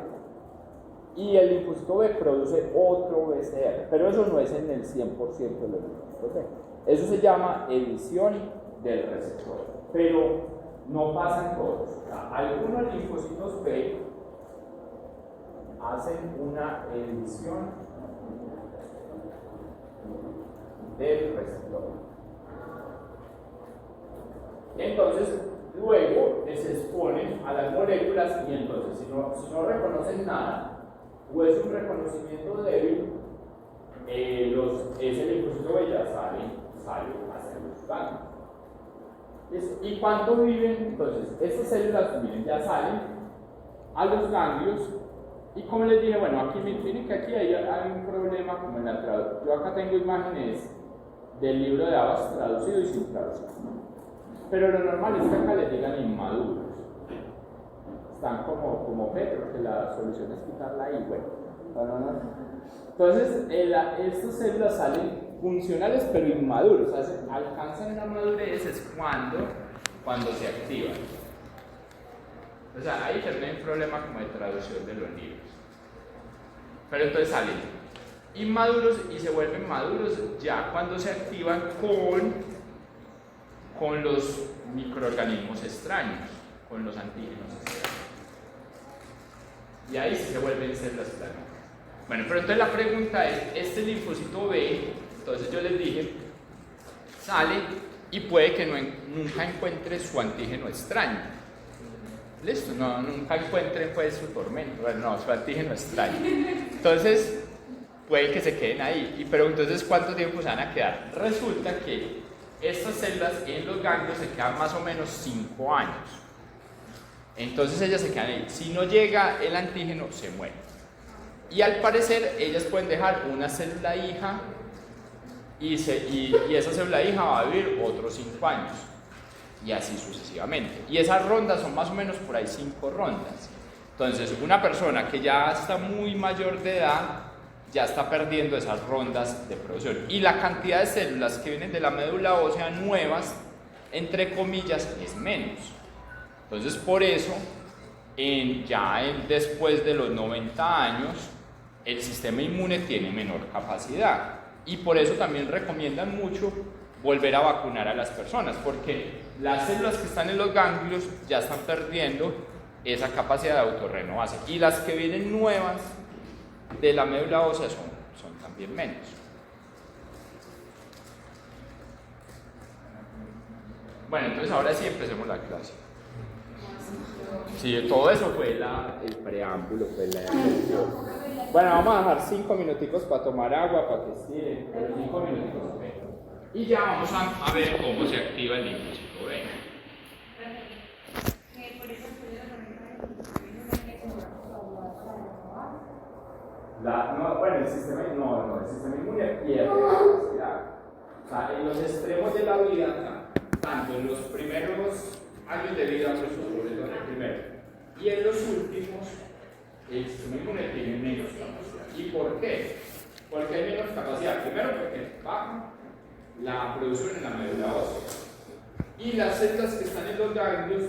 y el linfocito B produce otro BCR, pero eso no es en el 100% de los linfocitos B. Eso se llama edición del receptor, pero no pasan todos. O sea, algunos linfocitos B hacen una edición del receptor. Entonces, luego se exponen a las moléculas y entonces, si no reconocen nada, o es un reconocimiento débil, ese linfocito B ya sale hacia los ganglios. ¿Y cuánto viven? Entonces, estas células miren, ya salen a los ganglios. Y como les dije, bueno, aquí miren que aquí hay un problema como en la traducción. Yo acá tengo imágenes del libro de Abbas traducido y sin traducción. Pero lo normal es que acá les digan inmaduros. Están como Petro, que la solución es quitarla ahí, bueno. No. Entonces, estas células salen funcionales pero inmaduros. O sea, alcanzan una madurez es cuando se activan. O sea, ahí también hay un problema como de traducción de los libros. Pero entonces salen inmaduros y se vuelven maduros ya cuando se activan con los microorganismos extraños, con los antígenos extraños. Y ahí sí se vuelven células plasmáticas. Bueno, pero entonces la pregunta es, este linfocito B, entonces yo les dije, sale y puede que nunca encuentre su antígeno extraño. Listo, nunca encuentren pues su tormento, bueno, no, su antígeno extraño. Entonces, puede que se queden ahí. Pero entonces, ¿cuánto tiempo se van a quedar? Resulta que estas células en los ganglios se quedan más o menos 5 años. Entonces ellas se quedan ahí. Si no llega el antígeno, se mueren. Y al parecer, ellas pueden dejar una célula hija y esa célula hija va a vivir otros 5 años. Y así sucesivamente. Y esas rondas son más o menos por ahí 5 rondas. Entonces, una persona que ya está muy mayor de edad ya está perdiendo esas rondas de producción. Y la cantidad de células que vienen de la médula ósea nuevas, entre comillas, es menos. Entonces, por eso, después de los 90 años, el sistema inmune tiene menor capacidad. Y por eso también recomiendan mucho volver a vacunar a las personas, porque las células que están en los ganglios ya están perdiendo esa capacidad de autorrenovarse. Y las que vienen nuevas de la médula ósea son también menos. Bueno, entonces ahora sí empecemos la clase. Sí, todo eso fue el preámbulo, fue la introducción. Bueno, vamos a dejar 5 minuticos para tomar agua, para que estiren, pero 5 minuticos, ok. Y ya vamos a ver cómo se activa el linfocito B. Bueno, el sistema inmune pierde capacidad. O sea, en los extremos de la vida, tanto en los primeros años de vida, sobre todo en el primero, y en los últimos, el sistema inmune tiene menos capacidad. ¿Y por qué? Porque hay menos capacidad. Primero, porque baja la producción en la médula ósea. Y las células que están en los ganglios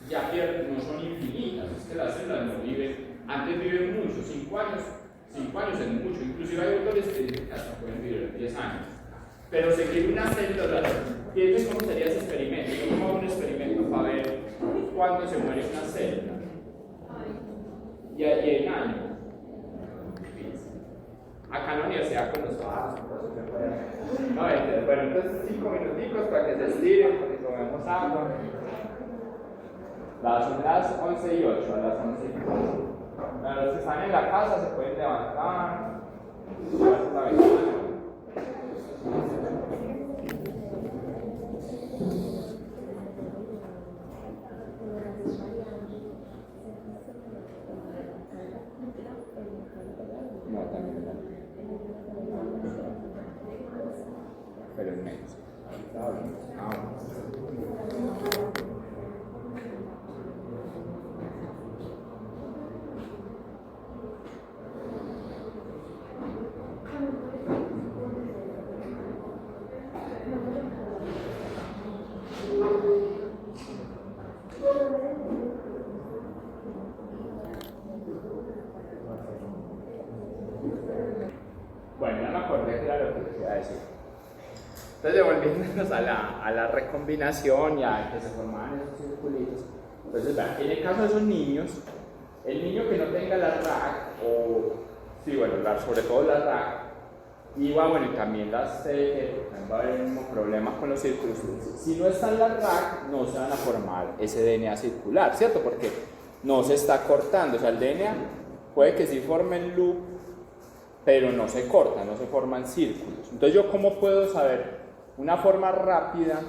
ya no son infinitas. Es que las células no viven, antes viven mucho, 5 años. 5 años es mucho, inclusive hay autores que dicen que hasta pueden vivir 10 años. Pero se quiere una célula, ¿piensas cómo sería ese experimento? Yo hago un experimento para ver cuándo se muere una célula. Y en años. acá en la universidad con los trabajos. No, bueno, entonces 5 minuticos para que se estiren, para que tomemos agua. Son las 11:08, a las 11:08. Para los que están en la casa se pueden levantar. Llevarse la ventana. No, también no. Pero es menos. Bueno, ya me acordé que era lo que les iba a decir. Entonces, devolviéndonos a la recombinación y a que se formaban esos circulitos. Entonces, vean, en el caso de esos niños, el niño que no tenga la RAC, o, sí, bueno, sobre todo la RAC, y bueno, y también las TDG, también va a haber el mismo problema con los círculos. Si no está en la RAC, no se van a formar ese DNA circular, ¿cierto? Porque no se está cortando, o sea, el DNA puede que sí forme el loop, pero no se corta, no se forman círculos. Entonces, ¿yo cómo puedo saber? Una forma rápida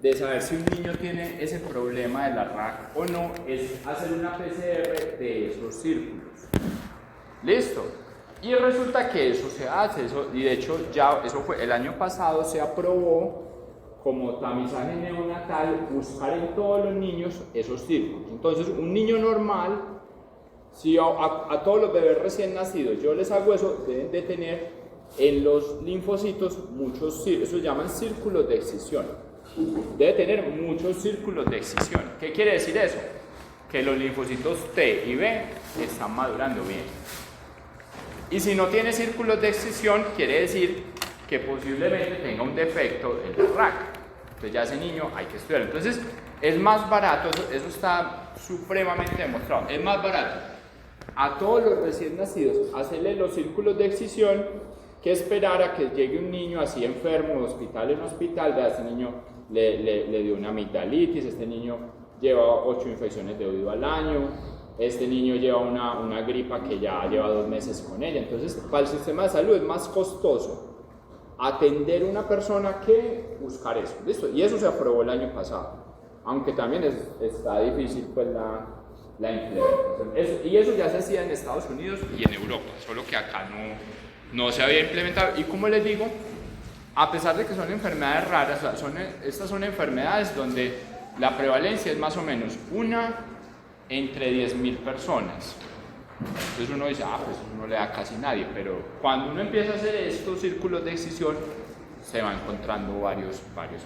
de saber si un niño tiene ese problema de la RAC o no es hacer una PCR de esos círculos. ¿Listo? Y resulta que eso se hace, y de hecho ya eso fue el año pasado, se aprobó como tamizaje neonatal buscar en todos los niños esos círculos. Entonces, un niño normal, si a todos los bebés recién nacidos yo les hago eso, deben de tener en los linfocitos muchos círculos, eso se llaman círculos de excisión. Debe tener muchos círculos de excisión. ¿Qué quiere decir eso? Que los linfocitos T y B están madurando bien. Y si no tiene círculos de excisión, quiere decir que posiblemente tenga un defecto en el RAC. Entonces ya ese niño hay que estudiarlo. Entonces es más barato, eso está supremamente demostrado, es más barato a todos los recién nacidos hacerle los círculos de excisión que esperar a que llegue un niño así enfermo, hospital en hospital, de este niño le dio una amigdalitis, este niño lleva 8 infecciones de oído al año, este niño lleva una gripa que ya lleva 2 meses con ella. Entonces, para el sistema de salud es más costoso atender a una persona que buscar eso. ¿Listo? Y eso se aprobó el año pasado, aunque también está difícil pues la implementación. Y eso ya se hacía en Estados Unidos y en Europa, solo que acá no se había implementado. Y como les digo, a pesar de que son enfermedades raras, estas son enfermedades donde la prevalencia es más o menos una entre 10.000 personas. Entonces uno dice, pues uno le da casi nadie, pero cuando uno empieza a hacer estos círculos de excisión, se va encontrando varios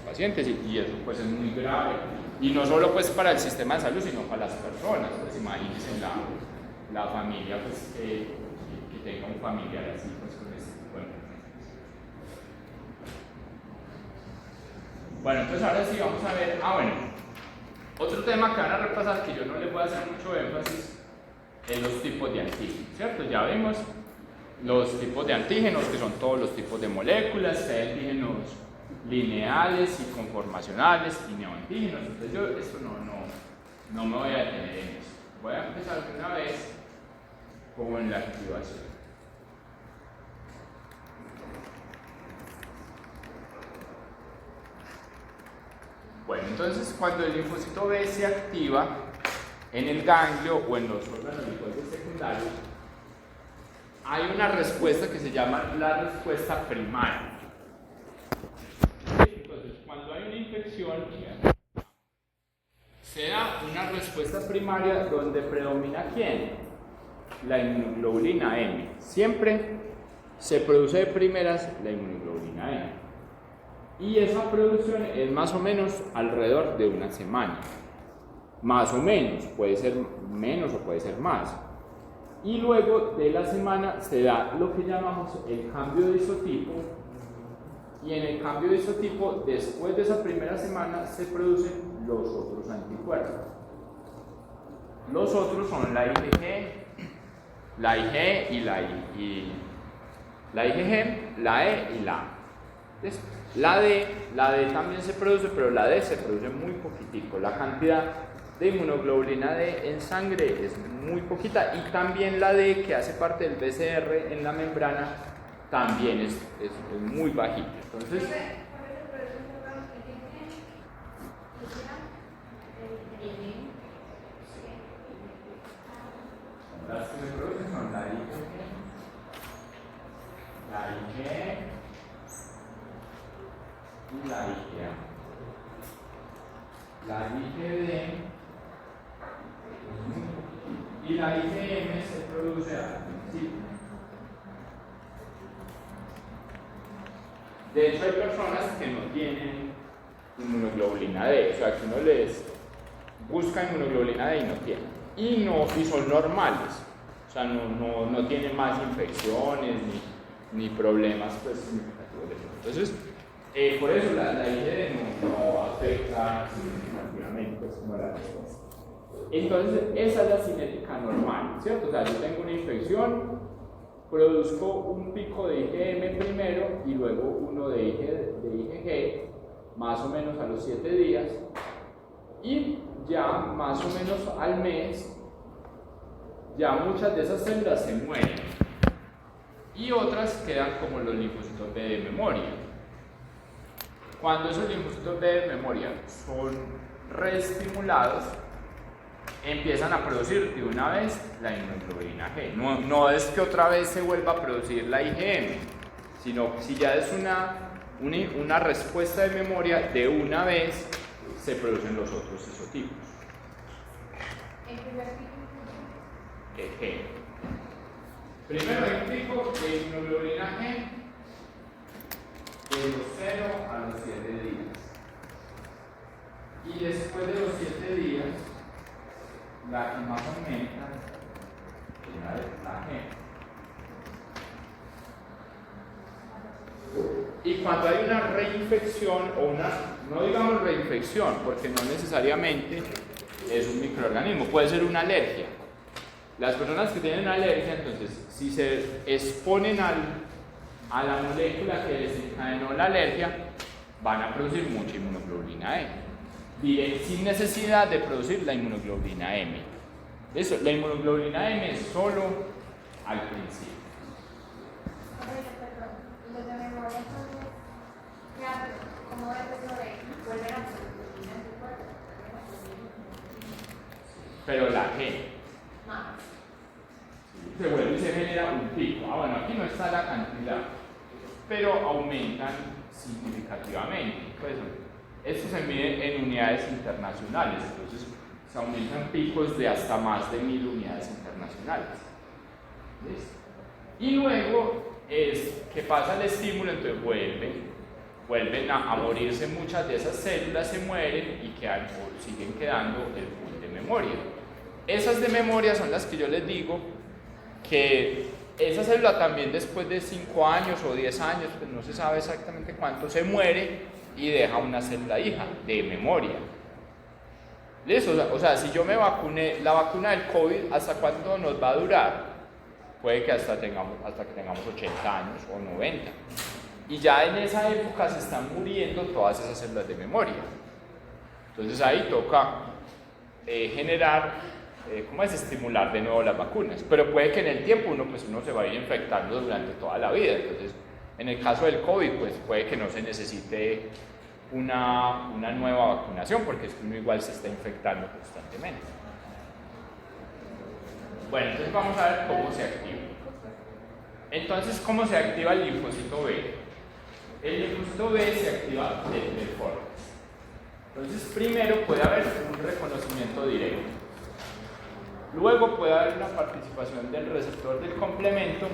pacientes y eso pues es muy grave. Y no solo pues para el sistema de salud, sino para las personas. Pues imagínense la familia pues, que tenga un familiar así pues con este tipo de enfermedades. Bueno, entonces ahora sí vamos a ver, otro tema que van a repasar, que yo no les voy a hacer mucho énfasis, es los tipos de antígenos, ¿cierto? Ya vimos los tipos de antígenos, que son todos los tipos de moléculas, hay antígenos lineales y conformacionales y neoantígenos. Entonces yo esto no me voy a detener en eso. Voy a empezar de una vez con la activación. Bueno, entonces cuando el linfocito B se activa en el ganglio o en los órganos linfóticos secundarios, hay una respuesta que se llama la respuesta primaria. Entonces, cuando hay una infección, se da una respuesta primaria donde predomina ¿quién? La inmunoglobulina M. Siempre se produce de primeras la inmunoglobulina M. Y esa producción es más o menos alrededor de una semana. Más o menos, puede ser menos o puede ser más. Y luego de la semana se da lo que llamamos el cambio de isotipo, y en el cambio de isotipo, después de esa primera semana, se producen los otros anticuerpos. Los otros son la IgG y La IgG, la E y la A. ¿Listo? La D también se produce, pero la D se produce muy poquitico. La cantidad de inmunoglobulina D en sangre es muy poquita, y también la D, que hace parte del BCR en la membrana, también es muy bajita. Entonces, las que se producen son la IgG, y la IgA. La IgD y la IgM se produce al principio. De hecho, hay personas que no tienen inmunoglobulina D, o sea, que uno les busca inmunoglobulina D y no tienen. Y son normales, o sea, no tienen más infecciones ni problemas pues, significativos de eso. Entonces, por eso la IgD no afecta significativamente pues, como la respuesta. Entonces, esa es la cinética normal, ¿cierto? O sea, yo tengo una infección, produzco un pico de IgM primero y luego uno de IgG, más o menos a los 7 días, y ya más o menos al mes, ya muchas de esas células se mueren y otras quedan como los linfocitos B de memoria. Cuando esos linfocitos B de memoria son reestimulados, empiezan a producir de una vez la inmunoglobulina G. No es que otra vez se vuelva a producir la IgM, sino si ya es una respuesta de memoria, de una vez se producen los otros isotipos. ¿El primer pico? G. Primero hay un pico de inmunoglobulina G de los 0 a los 7 días. Y después de los 7 días, la que más aumenta es la G. Y cuando hay una reinfección, no digamos reinfección, porque no necesariamente es un microorganismo, puede ser una alergia. Las personas que tienen alergia, entonces, si se exponen a la molécula que desencadenó la alergia, van a producir mucha inmunoglobulina E, sin necesidad de producir la inmunoglobulina M. Eso, la inmunoglobulina M es solo al principio. Los de memoria son ya como vuelven a producir en tu cuerpo. Pero la G Más. se vuelve y se genera un pico. Bueno, aquí no está la cantidad, pero aumentan significativamente. Pues, esto se mide en unidades internacionales, entonces se aumentan picos de hasta más de 1000 unidades internacionales. ¿Listo? Y luego es que pasa el estímulo, entonces vuelven a morirse muchas de esas células, se mueren y siguen quedando el pool de memoria. Esas de memoria son las que yo les digo que esa célula también después de 5 años o 10 años, pues no se sabe exactamente cuánto, se muere y deja una célula hija de memoria. ¿Listo? O sea, si yo me vacuné, la vacuna del COVID, ¿hasta cuánto nos va a durar? Puede que hasta que tengamos 80 años o 90. Y ya en esa época se están muriendo todas esas células de memoria. Entonces ahí toca estimular de nuevo las vacunas. Pero puede que en el tiempo uno se vaya infectando durante toda la vida. Entonces, en el caso del COVID, pues puede que no se necesite una nueva vacunación, porque es que uno igual se está infectando constantemente. Bueno, entonces vamos a ver cómo se activa. Entonces, ¿cómo se activa el linfocito B? El linfocito B se activa de tres formas. Entonces, primero puede haber un reconocimiento directo. Luego puede haber una participación del receptor del complemento.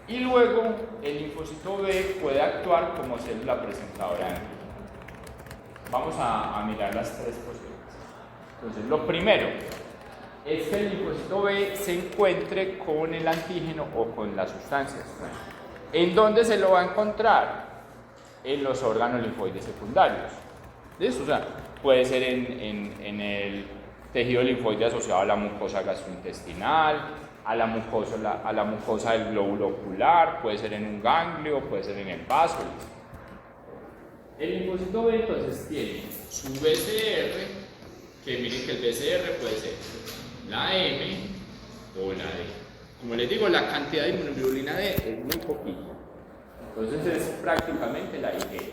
Y luego el linfocito B puede actuar como célula presentadora de antígeno. Vamos a mirar las tres posibilidades. Entonces, lo primero es que el linfocito B se encuentre con el antígeno o con las sustancias. ¿En dónde se lo va a encontrar? En los órganos linfoides secundarios. ¿Listo? O sea, puede ser en el tejido linfoide asociado a la mucosa gastrointestinal, a la mucosa del glóbulo ocular, puede ser en un ganglio, puede ser en el vaso. El linfocito B entonces tiene su BCR, que miren que el BCR puede ser la M o la D. Como les digo, la cantidad de inmunoglobulina D es muy poquita, entonces es prácticamente la IG.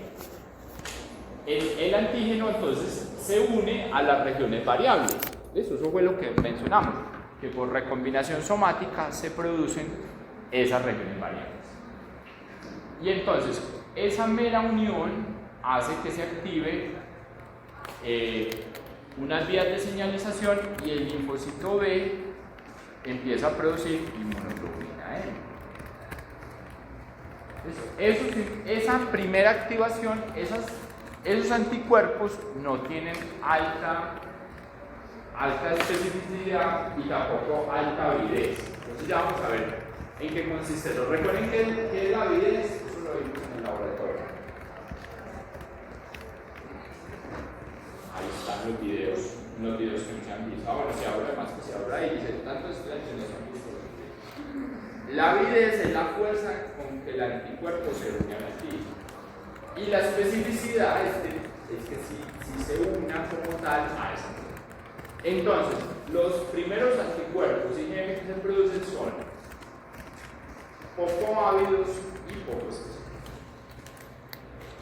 El antígeno entonces se une a las regiones variables. Eso fue lo que mencionamos, que por recombinación somática se producen esas regiones variables. Y entonces esa mera unión hace que se active unas vías de señalización y el linfocito B empieza a producir inmunoglobulina M. Esa primera activación, esos anticuerpos no tienen alta especificidad y tampoco alta avidez. Entonces ya vamos a ver en qué consiste eso. Recuerden que la avidez, eso lo vimos en el laboratorio. Ahí están los videos que no se han visto. Ahora se habla más que se habla y dice tantos estudiantes no se han visto los videos. La avidez es la fuerza con que el anticuerpo se une al antígeno. Y la especificidad es que si se una como tal a esa. Entonces, los primeros anticuerpos IgM que se producen son poco ávidos y poco específicos.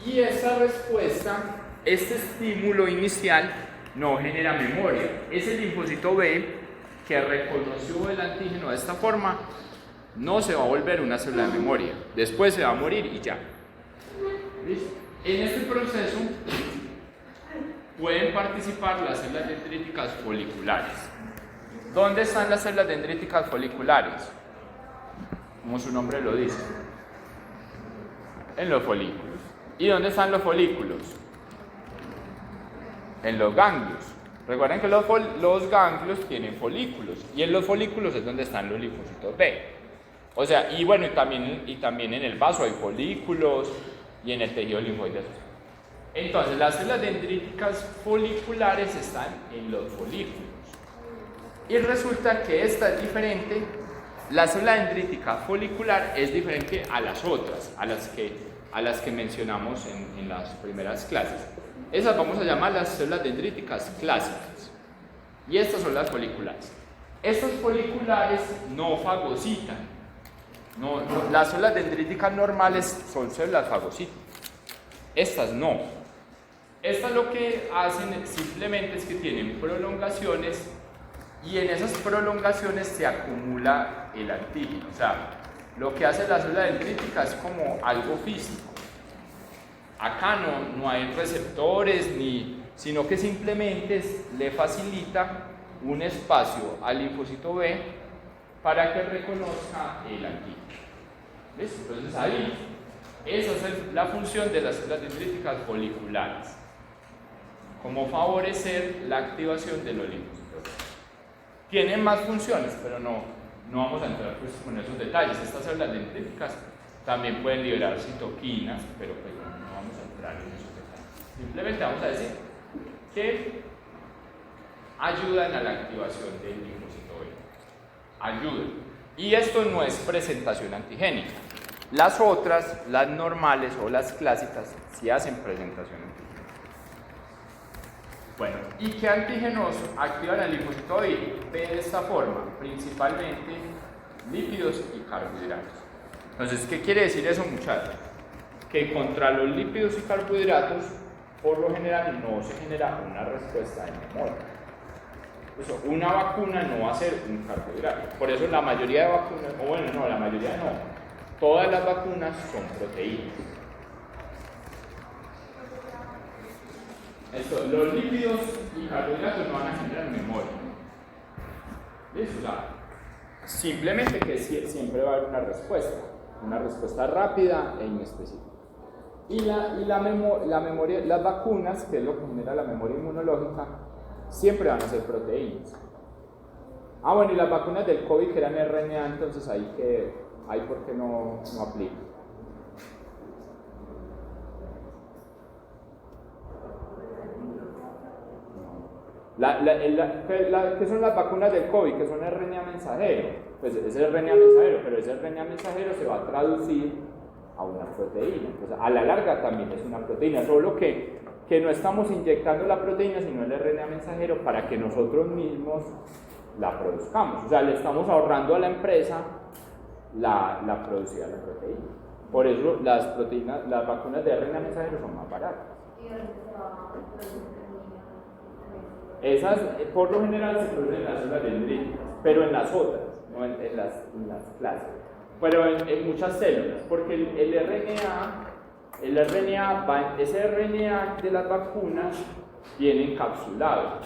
Y esta respuesta, este estímulo inicial, no genera memoria. Ese linfocito B que reconoció el antígeno de esta forma no se va a volver una célula de memoria. Después se va a morir y ya. ¿Listo? En este proceso pueden participar las células dendríticas foliculares. ¿Dónde están las células dendríticas foliculares? Como su nombre lo dice. En los folículos. ¿Y dónde están los folículos? En los ganglios. Recuerden que los ganglios tienen folículos y en los folículos es donde están los linfocitos B. O sea, y bueno, y también en el vaso hay folículos y en el tejido linfoide. Entonces, las células dendríticas foliculares están en los folículos. Y resulta que esta es diferente, la célula dendrítica folicular es diferente a las otras, a las que mencionamos en las primeras clases. Esas vamos a llamar las células dendríticas clásicas. Y estas son las foliculares. Estas foliculares no fagocitan. Las células dendríticas normales son células fagocitas. Estas no. Estas lo que hacen simplemente es que tienen prolongaciones y en esas prolongaciones se acumula el antígeno. O sea, lo que hace la célula dendrítica es como algo físico. Acá no hay receptores, sino que simplemente le facilita un espacio al linfocito B para que reconozca el antígeno. ¿Listo? Entonces ahí, esa es la función de las células dendríticas foliculares, como favorecer la activación de los linfocitos. Tienen más funciones, pero no vamos a entrar pues con esos detalles. Estas células dendríticas también pueden liberar citoquinas, pero pues no vamos a entrar en esos detalles. Simplemente vamos a decir que ayudan a la activación del linfocito B. Ayudan. Y esto no es presentación antigénica. Las otras, las normales o las clásicas, sí hacen presentación antigénica. Bueno, ¿y qué antígenos activan el linfocito B de esta forma? Principalmente lípidos y carbohidratos. Entonces, ¿qué quiere decir eso, muchachos? Que contra los lípidos y carbohidratos, por lo general, no se genera una respuesta de memoria. Eso, una vacuna no va a ser un carbohidrato. Por eso la mayoría de vacunas, o bueno, no, la mayoría no, todas las vacunas son proteínas. Los lípidos y carbohidratos no van a generar memoria. ¿Listo? O sea, simplemente que siempre va a haber una respuesta rápida e inespecífica. Y la memoria, las vacunas, que es lo que genera la memoria inmunológica, siempre van a ser proteínas. Bueno, y las vacunas del COVID que eran RNA, entonces ahí por qué no aplica. ¿Qué son las vacunas del COVID? Que son RNA mensajero. Pues es RNA mensajero, pero ese RNA mensajero se va a traducir a una proteína. Entonces, a la larga también es una proteína, solo que no estamos inyectando la proteína, sino el RNA mensajero para que nosotros mismos la produzcamos. O sea, le estamos ahorrando a la empresa la producción de la proteína. Por eso las vacunas de RNA mensajero son más baratas. Esas, por lo general, se producen en las células dendríticas, pero en las otras, no en las clases. Pero en muchas células, porque ese RNA de las vacunas viene encapsulado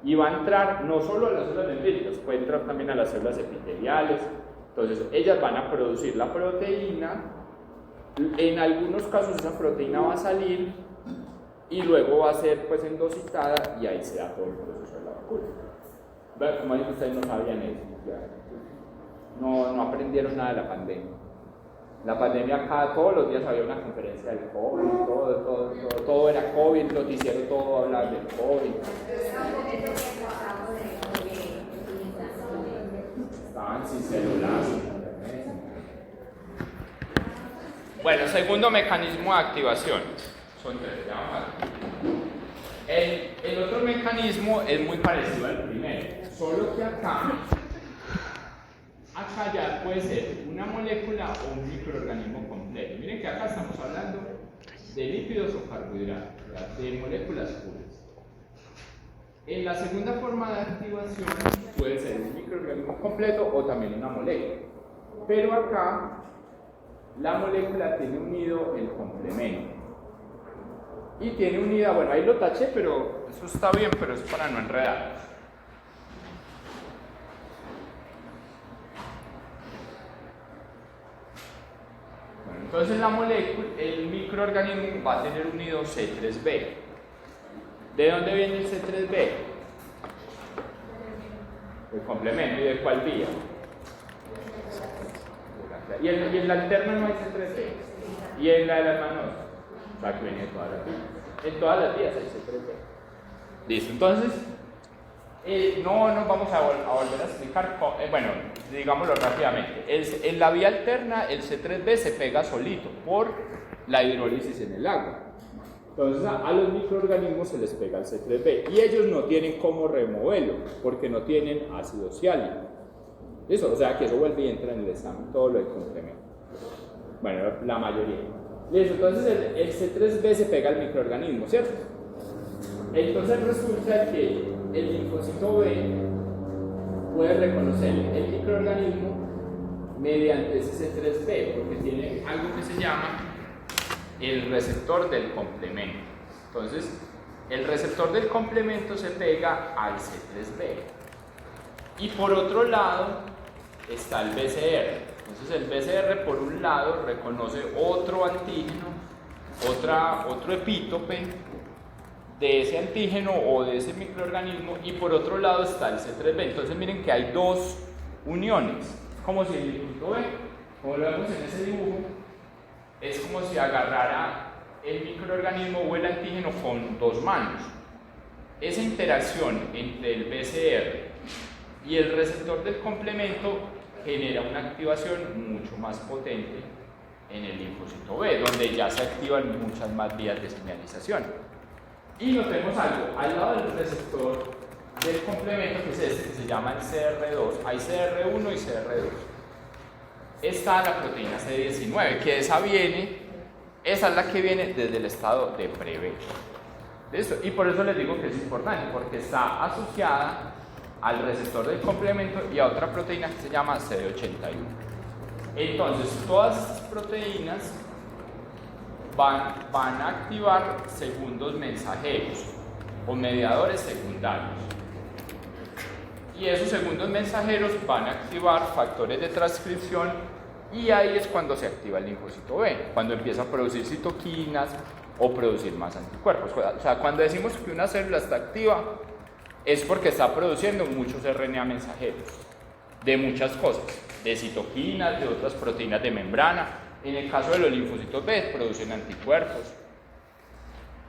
y va a entrar no solo a las células dendríticas, puede entrar también a las células epiteliales. Entonces, ellas van a producir la proteína. En algunos casos, esa proteína va a salir y luego va a ser pues endositada y ahí se da todo el proceso de la vacuna. Bueno, como dicen, ustedes no sabían eso, no aprendieron nada de la pandemia. La pandemia acá todos los días había una conferencia del COVID, todo era COVID, noticiero todo hablaba del COVID. Estaban sin celular. Bueno, segundo mecanismo de activación. Son tres, ya vamos a ver. El otro mecanismo es muy parecido al primero, solo que acá ya puede ser una molécula o un microorganismo completo. Miren que acá estamos hablando de lípidos o carbohidratos, de moléculas puras. En la segunda forma de activación puede ser un microorganismo completo o también una molécula. Pero acá la molécula tiene unido el complemento. Y tiene unida, bueno, ahí lo taché, pero eso está bien, pero es para no enredar. Bueno, entonces la molécula, el microorganismo va a tener unido C3b. ¿De dónde viene el C3b? El complemento. ¿Y de cuál vía? Y en la alterna no hay C3b. ¿Y en la de las manos? O sea, que viene de todas las vías. En todas las vías hay C3b. Listo, entonces, no nos vamos a volver a explicar, bueno, digámoslo rápidamente. En la vía alterna, el C3b se pega solito por la hidrólisis en el agua. Entonces, a los microorganismos se les pega el C3b y ellos no tienen cómo removerlo porque no tienen ácido ciálico. Eso, o sea, que eso vuelve y entra en el examen, todo lo del complemento. Bueno, la mayoría. Listo, entonces el C3b se pega al microorganismo, ¿cierto? Entonces resulta que el linfocito B puede reconocer el microorganismo mediante ese C3b, porque tiene algo que se llama el receptor del complemento. Entonces, el receptor del complemento se pega al C3b. Y por otro lado está el BCR. Entonces el BCR por un lado reconoce otro antígeno, otro epítope de ese antígeno o de ese microorganismo, y por otro lado está el C3b. Entonces miren que hay dos uniones, como si el punto B, como lo vemos en ese dibujo, es como si agarrara el microorganismo o el antígeno con dos manos. Esa interacción entre el BCR y el receptor del complemento genera una activación mucho más potente en el linfocito B, donde ya se activan muchas más vías de señalización. Y notemos algo, al lado del receptor del complemento, que es este, que se llama el CR2, hay CR1 y CR2. Está la proteína C19, que esa es la que viene desde el estado de pre-B. ¿Listo? Y por eso les digo que es importante, porque está asociada al receptor del complemento y a otra proteína que se llama CD81. Entonces, todas estas proteínas van a activar segundos mensajeros o mediadores secundarios. Y esos segundos mensajeros van a activar factores de transcripción, y ahí es cuando se activa el linfocito B, cuando empieza a producir citoquinas o producir más anticuerpos. O sea, cuando decimos que una célula está activa, es porque está produciendo muchos RNA mensajeros de muchas cosas, de citoquinas, de otras proteínas de membrana. En el caso de los linfocitos B, producen anticuerpos.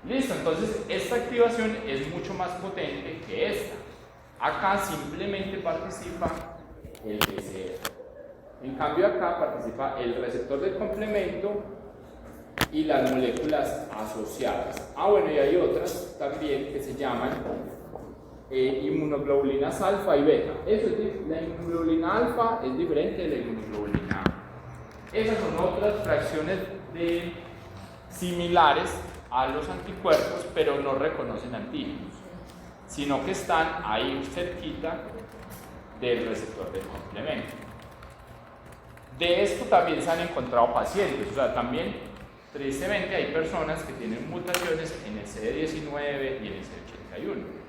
Listo, entonces esta activación es mucho más potente que esta. Acá simplemente participa el BCR. En cambio acá participa el receptor del complemento y las moléculas asociadas. Bueno, y hay otras también que se llaman inmunoglobulinas alfa y beta. La inmunoglobulina alfa es diferente de la inmunoglobulina A. Esas son otras fracciones similares a los anticuerpos, pero no reconocen antígenos, sino que están ahí cerquita del receptor del complemento. De esto también se han encontrado pacientes, o sea, también tristemente hay personas que tienen mutaciones en el CD19 y en el CD81.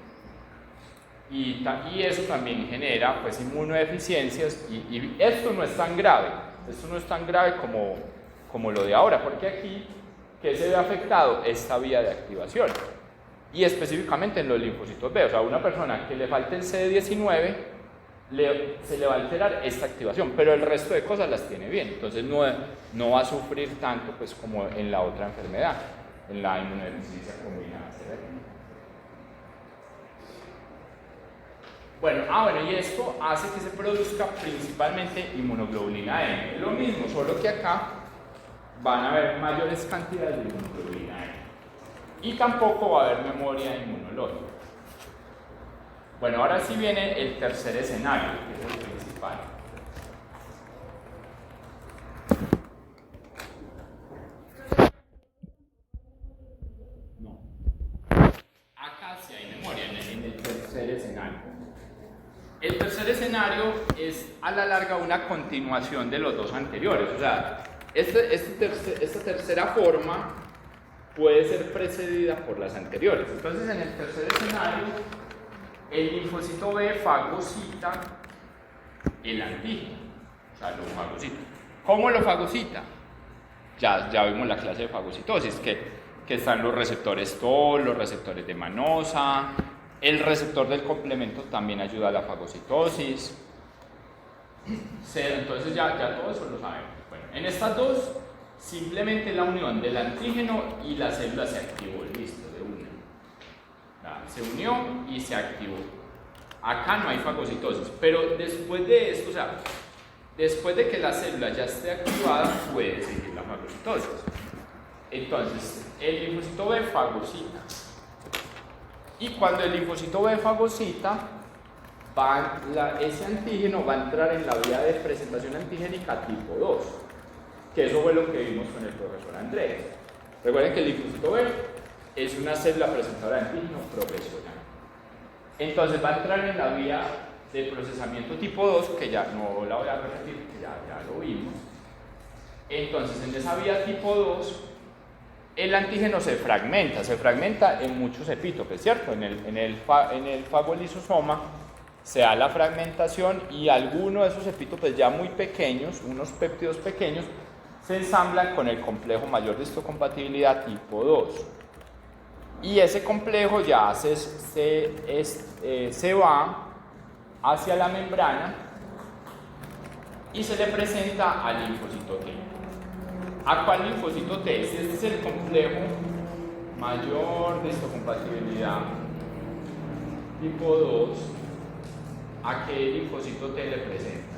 Y eso también genera pues inmunodeficiencias y esto no es tan grave, como lo de ahora, porque aquí que se ve afectado esta vía de activación y específicamente en los linfocitos B, o sea, una persona que le falte el CD19 se le va a alterar esta activación, pero el resto de cosas las tiene bien, entonces no va a sufrir tanto pues como en la otra enfermedad, en la inmunodeficiencia combinada severa. Bueno, y esto hace que se produzca principalmente inmunoglobulina M. Es lo mismo, solo que acá van a haber mayores cantidades de inmunoglobulina M. Y tampoco va a haber memoria inmunológica. Bueno, ahora sí viene el tercer escenario, que es el principal. No. Acá sí hay memoria en el tercer escenario. El tercer escenario es a la larga una continuación de los dos anteriores, o sea, esta tercera forma puede ser precedida por las anteriores. Entonces, en el tercer escenario, el linfocito B fagocita el antígeno, o sea, lo fagocita. ¿Cómo lo fagocita? Ya vimos la clase de fagocitosis, que están los receptores TOL, los receptores de manosa. El receptor del complemento también ayuda a la fagocitosis. Entonces ya todo eso lo sabemos. Bueno, en estas dos, simplemente la unión del antígeno y la célula se activó, listo, de una. Se unió y se activó. Acá no hay fagocitosis, pero después de esto, o sea, después de que la célula ya esté activada, puede seguir la fagocitosis. Entonces, el linfocito B fagocita. Y cuando el linfocito B fagocita, ese antígeno va a entrar en la vía de presentación antigénica tipo 2, que eso fue lo que vimos con el profesor Andrés. Recuerden que el linfocito B es una célula presentadora de antígeno profesional. Entonces va a entrar en la vía de procesamiento tipo 2, que ya no la voy a repetir, que ya lo vimos. Entonces en esa vía tipo 2, el antígeno se fragmenta en muchos epítopes, ¿cierto? En el fagolisosoma se da la fragmentación y algunos de esos epítopes ya muy pequeños, unos péptidos pequeños, se ensamblan con el complejo mayor de histocompatibilidad tipo 2. Y ese complejo ya se va hacia la membrana y se le presenta al linfocito T. ¿A cuál linfocito T? Si este es el complejo mayor de histocompatibilidad tipo 2, ¿a qué linfocito T le presenta?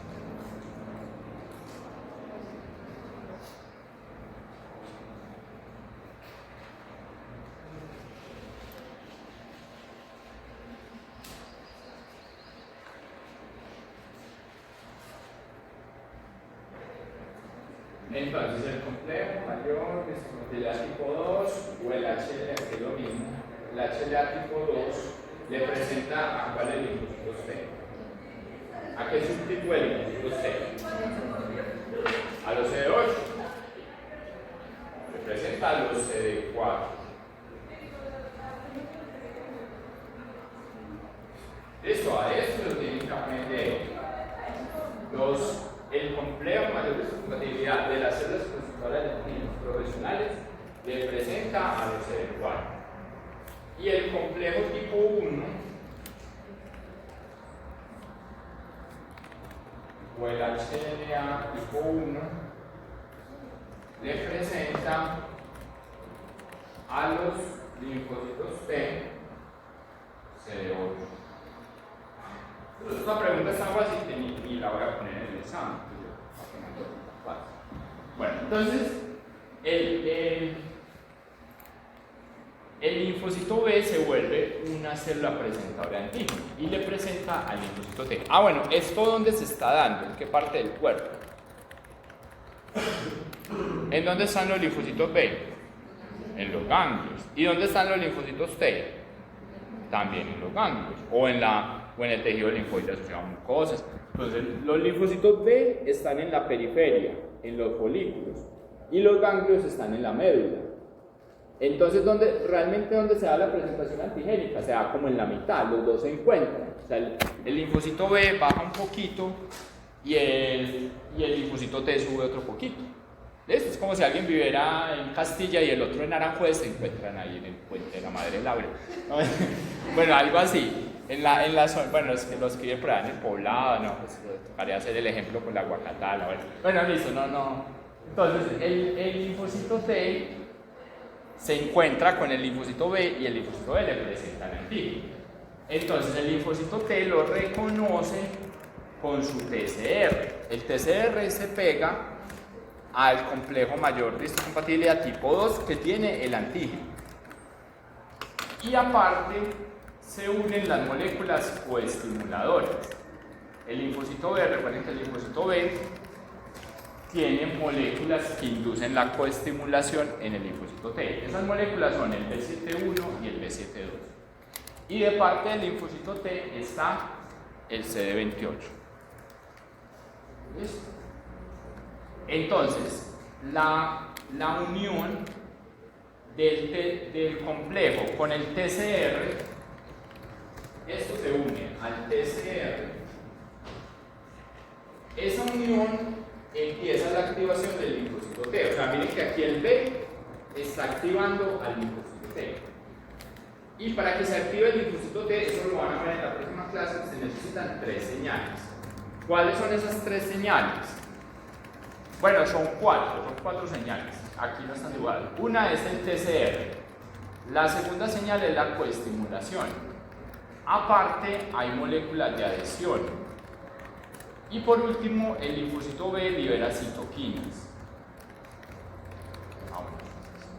Entonces, el complejo mayor de histocompatibilidad tipo 2 o el HLA, que es lo mismo, el HLA tipo 2 le presenta a cuáles linfocitos T. ¿A qué subtipo de linfocitos T? A los CD8. Le presenta a los CD4. Listo, a esto lo tienen que aprender. El complejo mayor de histocompatibilidad de las células constructoras de antígenos profesionales le presenta a los CD4. Y el complejo tipo 1 o el HLA tipo 1 le presenta a los linfocitos T, CD8. Esta pregunta está fácil que ni la voy a poner en el examen. Bueno, entonces el linfocito B se vuelve una célula presentadora de antígeno y le presenta al linfocito T. Ah, bueno, ¿esto dónde se está dando? ¿En qué parte del cuerpo? ¿En dónde están los linfocitos B? En los ganglios. ¿Y dónde están los linfocitos T? También en los ganglios o en el tejido linfoide asociado a mucosas. Entonces, los linfocitos B están en la periferia, en los folículos, y los ganglios están en la médula. Entonces, realmente donde se da la presentación antigénica, se da como en la mitad, los dos se encuentran. O sea, el linfocito B baja un poquito y el linfocito T sube otro poquito. Esto es como si alguien viviera en Castilla y el otro en Aranjuez, se encuentran ahí en el puente de la Madre Laura. Bueno, algo así. Bueno, los que viven por allá en el poblado, no, pues tocaría hacer el ejemplo con la Guacatala. Bueno, listo, no. Entonces, el linfocito T se encuentra con el linfocito B y el linfocito B le presentan antígeno. Entonces, el linfocito T lo reconoce con su TCR. El TCR se pega al complejo mayor de histocompatibilidad tipo 2 que tiene el antígeno. Y aparte, se unen las moléculas coestimuladoras. El linfocito B, recuerden que el linfocito B tiene moléculas que inducen la coestimulación en el linfocito T. Esas moléculas son el B7-1 y el B7-2. Y de parte del linfocito T está el CD28. ¿Listo? Entonces, la unión del complejo con el TCR, esto se une al TCR. Esa unión empieza la activación del linfocito T. O sea, miren que aquí el B está activando al linfocito T. Y para que se active el linfocito T, eso lo van a ver en la próxima clase, se necesitan 3 señales. ¿Cuáles son esas 3 señales? Bueno, son 4 señales. Aquí no están igual. Una es el TCR. La segunda señal es la coestimulación. Aparte, hay moléculas de adhesión. Y por último, el linfocito B libera citoquinas.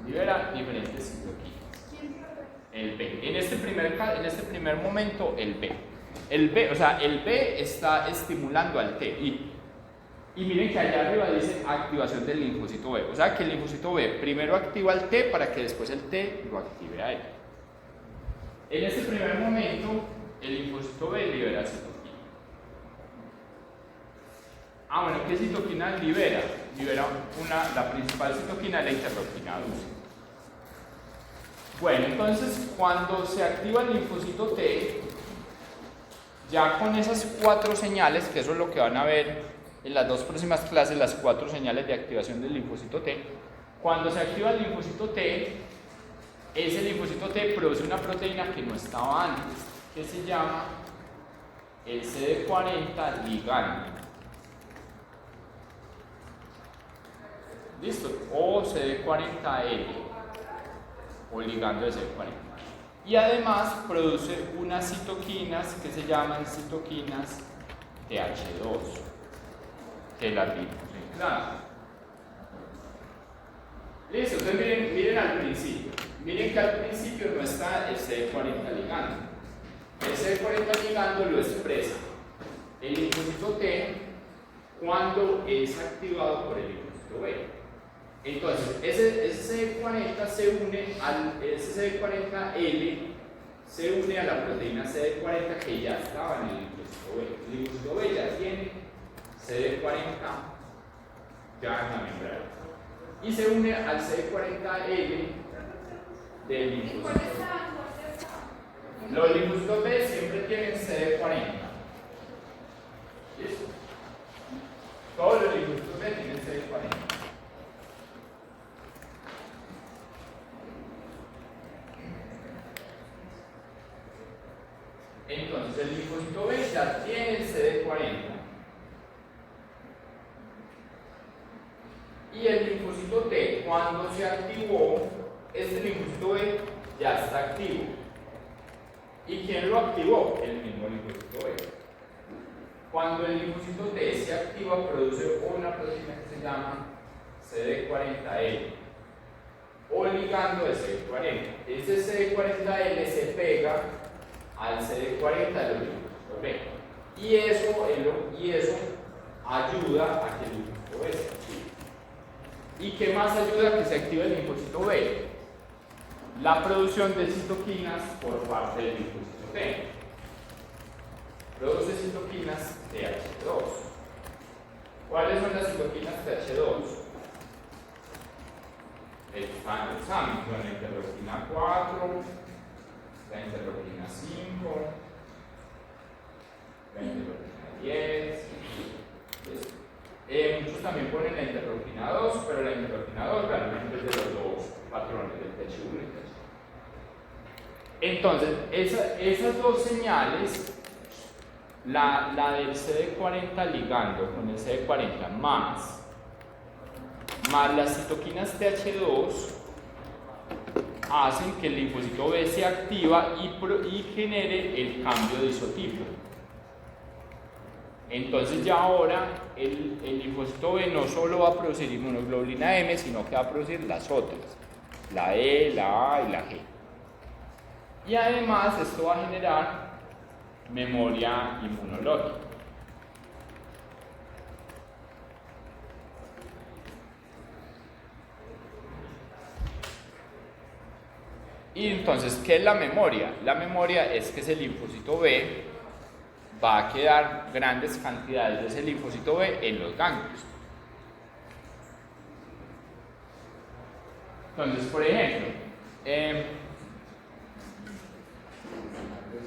Libera diferentes citoquinas. El B. En este primer momento, el B. El B está estimulando al T. Y miren que allá arriba dice activación del linfocito B. O sea que el linfocito B primero activa al T para que después el T lo active a él. En este primer momento, el linfocito B libera citoquina. Ah, bueno, ¿qué citoquina libera? La principal citoquina es la interleuquina 12. Bueno, entonces cuando se activa el linfocito T, ya con esas 4 señales, que eso es lo que van a ver en las 2 próximas clases, las 4 señales de activación del linfocito T, cuando se activa el linfocito T, ese linfocito T produce una proteína que no estaba antes, que se llama el CD40 ligando. ¿Listo? O CD40L, o ligando de CD40. Y además produce unas citoquinas que se llaman citoquinas TH2, que las vimos en clase. Listo, entonces miren al principio. Miren que al principio no está el CD40 ligando. El CD40 ligando lo expresa el linfocito T cuando es activado por el linfocito B. Entonces, ese CD40 se une ese CD40L se une a la proteína CD40 que ya estaba en el linfocito B. El linfocito B ya tiene CD40 ya en la membrana. Y se une al CD40L del linfocito B. Los linfocitos B siempre tienen CD40. ¿Listo? Todos los linfocitos B tienen CD40. Entonces el linfocito B ya tiene el CD40 y el linfocito T, cuando se activó, este linfocito B ya está activo. ¿Y quién lo activó? El mismo linfocito B. Cuando el linfocito T se activa, produce una proteína que se llama CD40L o ligando de CD40. Ese CD40L se pega al CD40 de los linfocitos B y eso ayuda a que el linfocito B se active. ¿Y qué más ayuda a que se active el linfocito B? La producción de citoquinas por parte del linfocito T. Produce citoquinas TH2. ¿Cuáles son las citoquinas TH2? Están en el examen, son la interleuquina 4, la interleuquina 5, la interleuquina 10. Muchos también ponen la interleuquina 2, pero la interleuquina 2 realmente es de los dos patrones, del TH1 y TH2. Entonces, esas dos señales, la del CD40 ligando con el CD40 más las citoquinas TH2 hacen que el linfocito B se activa y genere el cambio de isotipo. Entonces ya ahora el linfocito B no solo va a producir inmunoglobulina M, sino que va a producir las otras, la E, la A y la G. Y además esto va a generar memoria inmunológica. Y entonces, ¿qué es la memoria? La memoria es que ese linfocito B va a quedar grandes cantidades de ese linfocito B en los ganglios. Entonces, por ejemplo, sí,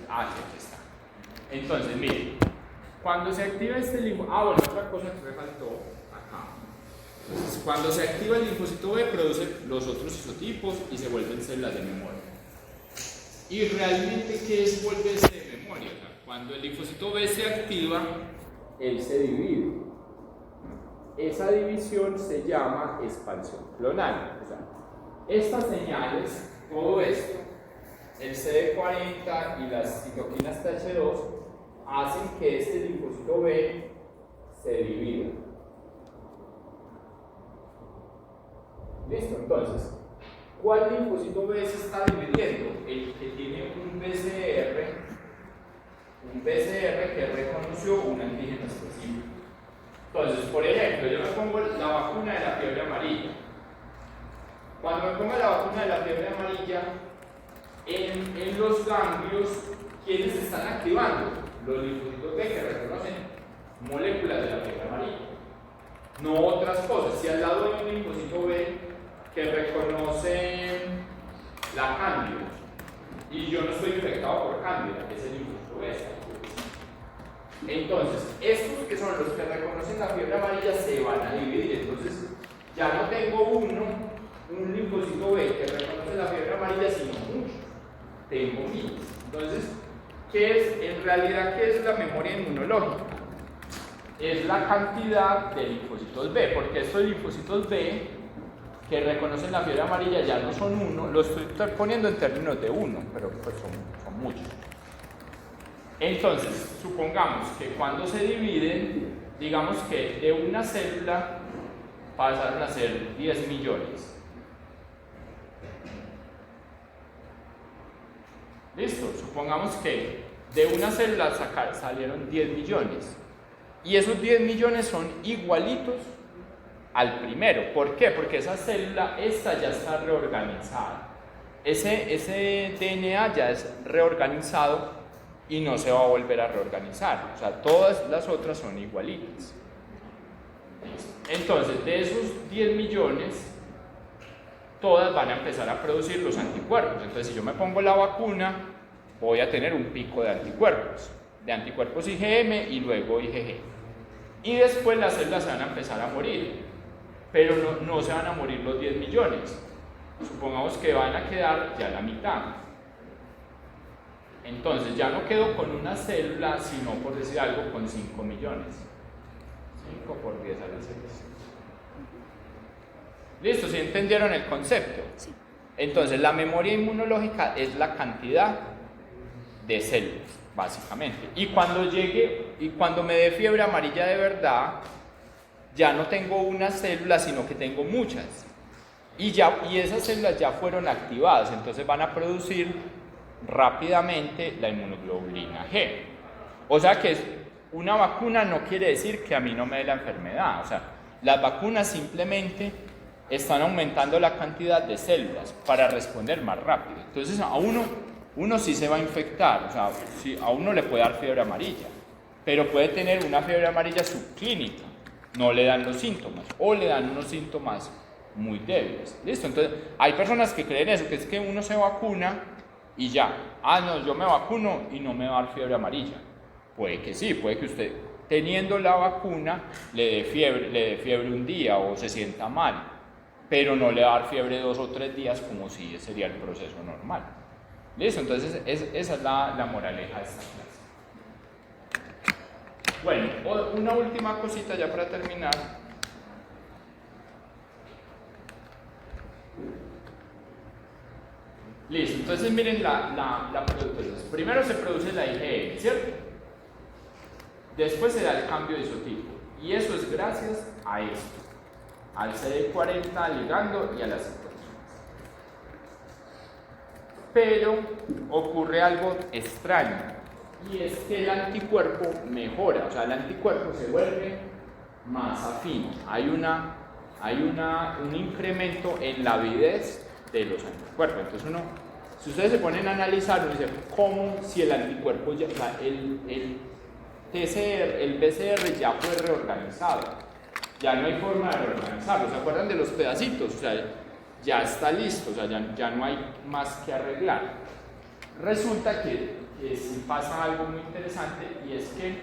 aquí está. Entonces, miren, cuando se activa este linfocito, bueno, otra cosa que me faltó acá. Entonces, cuando se activa el linfocito B, produce los otros isotipos y se vuelven células de memoria. Y realmente, ¿qué es volverse de memoria? O sea, cuando el linfocito B se activa, él se divide. Esa división se llama expansión clonal. O sea, estas señales, todo esto, el CD40 y las citoquinas TH2 hacen que este linfocito B se divida. ¿Listo? Entonces, ¿cuál linfocito B se está dividiendo? El que tiene un BCR que reconoció un antígeno específico. Entonces, por ejemplo, yo me pongo la vacuna de la fiebre amarilla. Cuando me pongo la vacuna de la fiebre amarilla, en los ganglios, ¿quiénes se están activando? Los linfocitos B que reconocen moléculas de la fiebre amarilla, no otras cosas. Si al lado hay un linfocito B que reconoce la cándida y yo no estoy infectado por cándida, es el linfocito B. Entonces, estos que son los que reconocen la fiebre amarilla se van a dividir. Entonces, ya no tengo un linfocito B que reconoce la fiebre amarilla, sino muchos. Tengo miles. Entonces, en realidad, ¿qué es la memoria inmunológica? Es la cantidad de linfocitos B, porque estos linfocitos B que reconocen la fiebre amarilla ya no son uno, lo estoy poniendo en términos de uno, pero pues son muchos. Entonces, supongamos que cuando se dividen, digamos que de una célula pasaron a ser 10 millones. Listo, supongamos que de una célula salieron 10 millones. Y esos 10 millones son igualitos al primero. ¿Por qué? Porque esa célula, esta ya está reorganizada. Ese DNA ya es reorganizado y no se va a volver a reorganizar. O sea, todas las otras son igualitas. Entonces, de esos 10 millones, todas van a empezar a producir los anticuerpos. Entonces, si yo me pongo la vacuna, voy a tener un pico de anticuerpos IgM y luego IgG. Y después las células se van a empezar a morir, pero no se van a morir los 10 millones. Supongamos que van a quedar ya la mitad. Entonces ya no quedo con una célula, sino, por decir algo, con 5 millones. 5 por 10 a la 6. ¿Listo? ¿Sí entendieron el concepto? Sí. Entonces, la memoria inmunológica es la cantidad de células, básicamente. Y cuando me dé fiebre amarilla de verdad, ya no tengo una célula, sino que tengo muchas. Y esas células ya fueron activadas, entonces van a producir rápidamente la inmunoglobulina G. O sea que una vacuna no quiere decir que a mí no me dé la enfermedad. O sea, las vacunas simplemente están aumentando la cantidad de células para responder más rápido. Entonces a uno sí se va a infectar, o sea, a uno le puede dar fiebre amarilla, pero puede tener una fiebre amarilla subclínica, no le dan los síntomas, o le dan unos síntomas muy débiles. ¿Listo? Entonces hay personas que creen eso, que es que uno se vacuna y ya, no, yo me vacuno y no me va a dar fiebre amarilla. Puede que sí, puede que usted teniendo la vacuna le dé fiebre un día o se sienta mal, pero no le va a dar fiebre 2 o 3 días como si sería el proceso normal. ¿Listo? Entonces esa es la moraleja de esta clase. Bueno, una última cosita ya para terminar. Listo, entonces miren la producción. Primero se produce la IgM, ¿cierto? Después se da el cambio de isotipo. Y eso es gracias a esto, al CD40 ligando y a las citoquinas. Pero ocurre algo extraño, y es que el anticuerpo mejora, o sea, el anticuerpo se vuelve más afín. Hay un incremento en la avidez de los anticuerpos. Entonces si ustedes se ponen a analizar, uno dice, ¿cómo si el anticuerpo, el BCR ya fue reorganizado? Ya no hay forma de reorganizarlo. ¿Se acuerdan de los pedacitos? O sea, ya está listo, o sea, ya no hay más que arreglar. Resulta que sí pasa algo muy interesante, y es que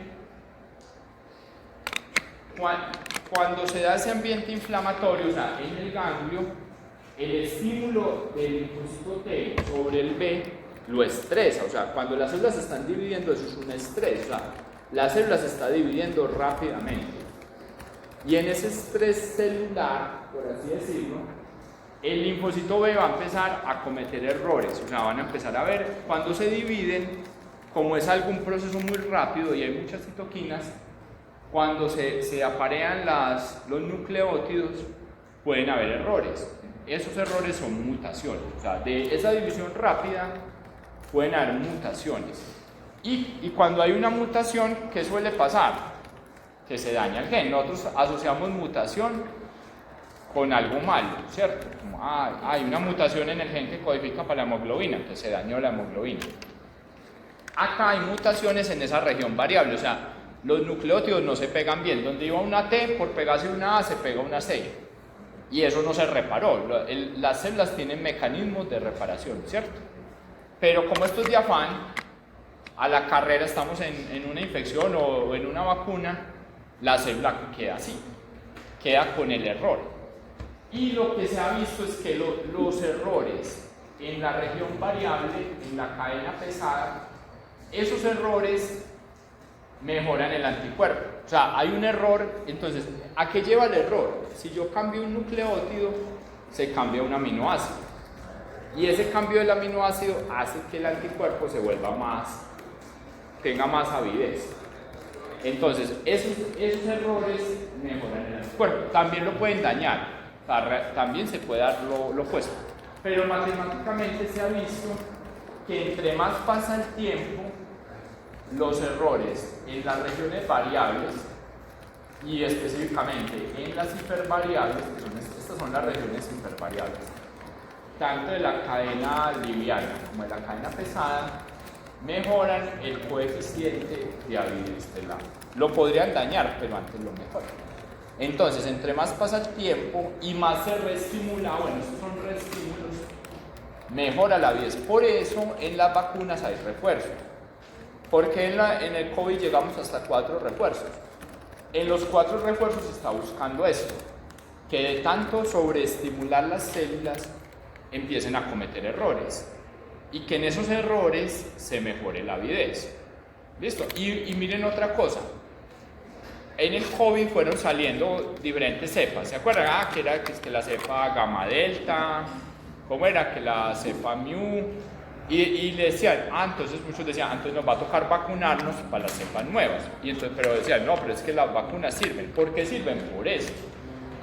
cuando se da ese ambiente inflamatorio, o sea, en el ganglio, el estímulo del linfocito T sobre el B lo estresa. O sea, cuando las células se están dividiendo, eso es un estrés. O sea, la célula se está dividiendo rápidamente. Y en ese estrés celular, por así decirlo, el linfocito B va a empezar a cometer errores. O sea, van a empezar a ver, cuando se dividen, como es algún proceso muy rápido y hay muchas citoquinas, cuando se aparean los nucleótidos, pueden haber errores. Esos errores son mutaciones. O sea, de esa división rápida pueden haber mutaciones. Y cuando hay una mutación, ¿qué suele pasar? Que se daña el gen. Nosotros asociamos mutación con algo malo, ¿cierto? Como, hay una mutación en el gen que codifica para la hemoglobina, entonces se dañó la hemoglobina. Acá hay mutaciones en esa región variable, o sea, los nucleótidos no se pegan bien. Donde iba una T, por pegarse una A, se pega una C. Y eso no se reparó. Las células tienen mecanismos de reparación, ¿cierto? Pero como esto es de afán, a la carrera estamos en una infección o en una vacuna, la célula queda así, queda con el error. Y lo que se ha visto es que los errores en la región variable, en la cadena pesada, esos errores mejoran el anticuerpo. O sea, hay un error, entonces, ¿a qué lleva el error? Si yo cambio un nucleótido, se cambia un aminoácido. Y ese cambio del aminoácido hace que el anticuerpo se vuelva tenga más avidez. Entonces, esos errores mejoran el anticuerpo. También lo pueden dañar, o sea, también se puede dar lo opuesto. Pero matemáticamente se ha visto que entre más pasa el tiempo, los errores en las regiones variables y específicamente en las hipervariables, estas son las regiones hipervariables, tanto de la cadena liviana como de la cadena pesada, mejoran el coeficiente de avidez del agua. Lo podrían dañar, pero antes lo mejoran. Entonces, entre más pasa el tiempo y más se reestimula, bueno, estos son reestímulos, mejora la avidez. Por eso en las vacunas hay refuerzos. Porque en el COVID llegamos hasta 4 refuerzos. En los 4 refuerzos se está buscando esto, que de tanto sobreestimular las células empiecen a cometer errores y que en esos errores se mejore la avidez. ¿Listo? Y miren otra cosa. En el COVID fueron saliendo diferentes cepas. ¿Se acuerdan? Que era la cepa gamma delta, ¿cómo era? Que la cepa mu, y le decían, entonces muchos decían, entonces nos va a tocar vacunarnos para las cepas nuevas, y entonces, pero decían, no, pero es que las vacunas sirven. ¿Por qué sirven? Por eso,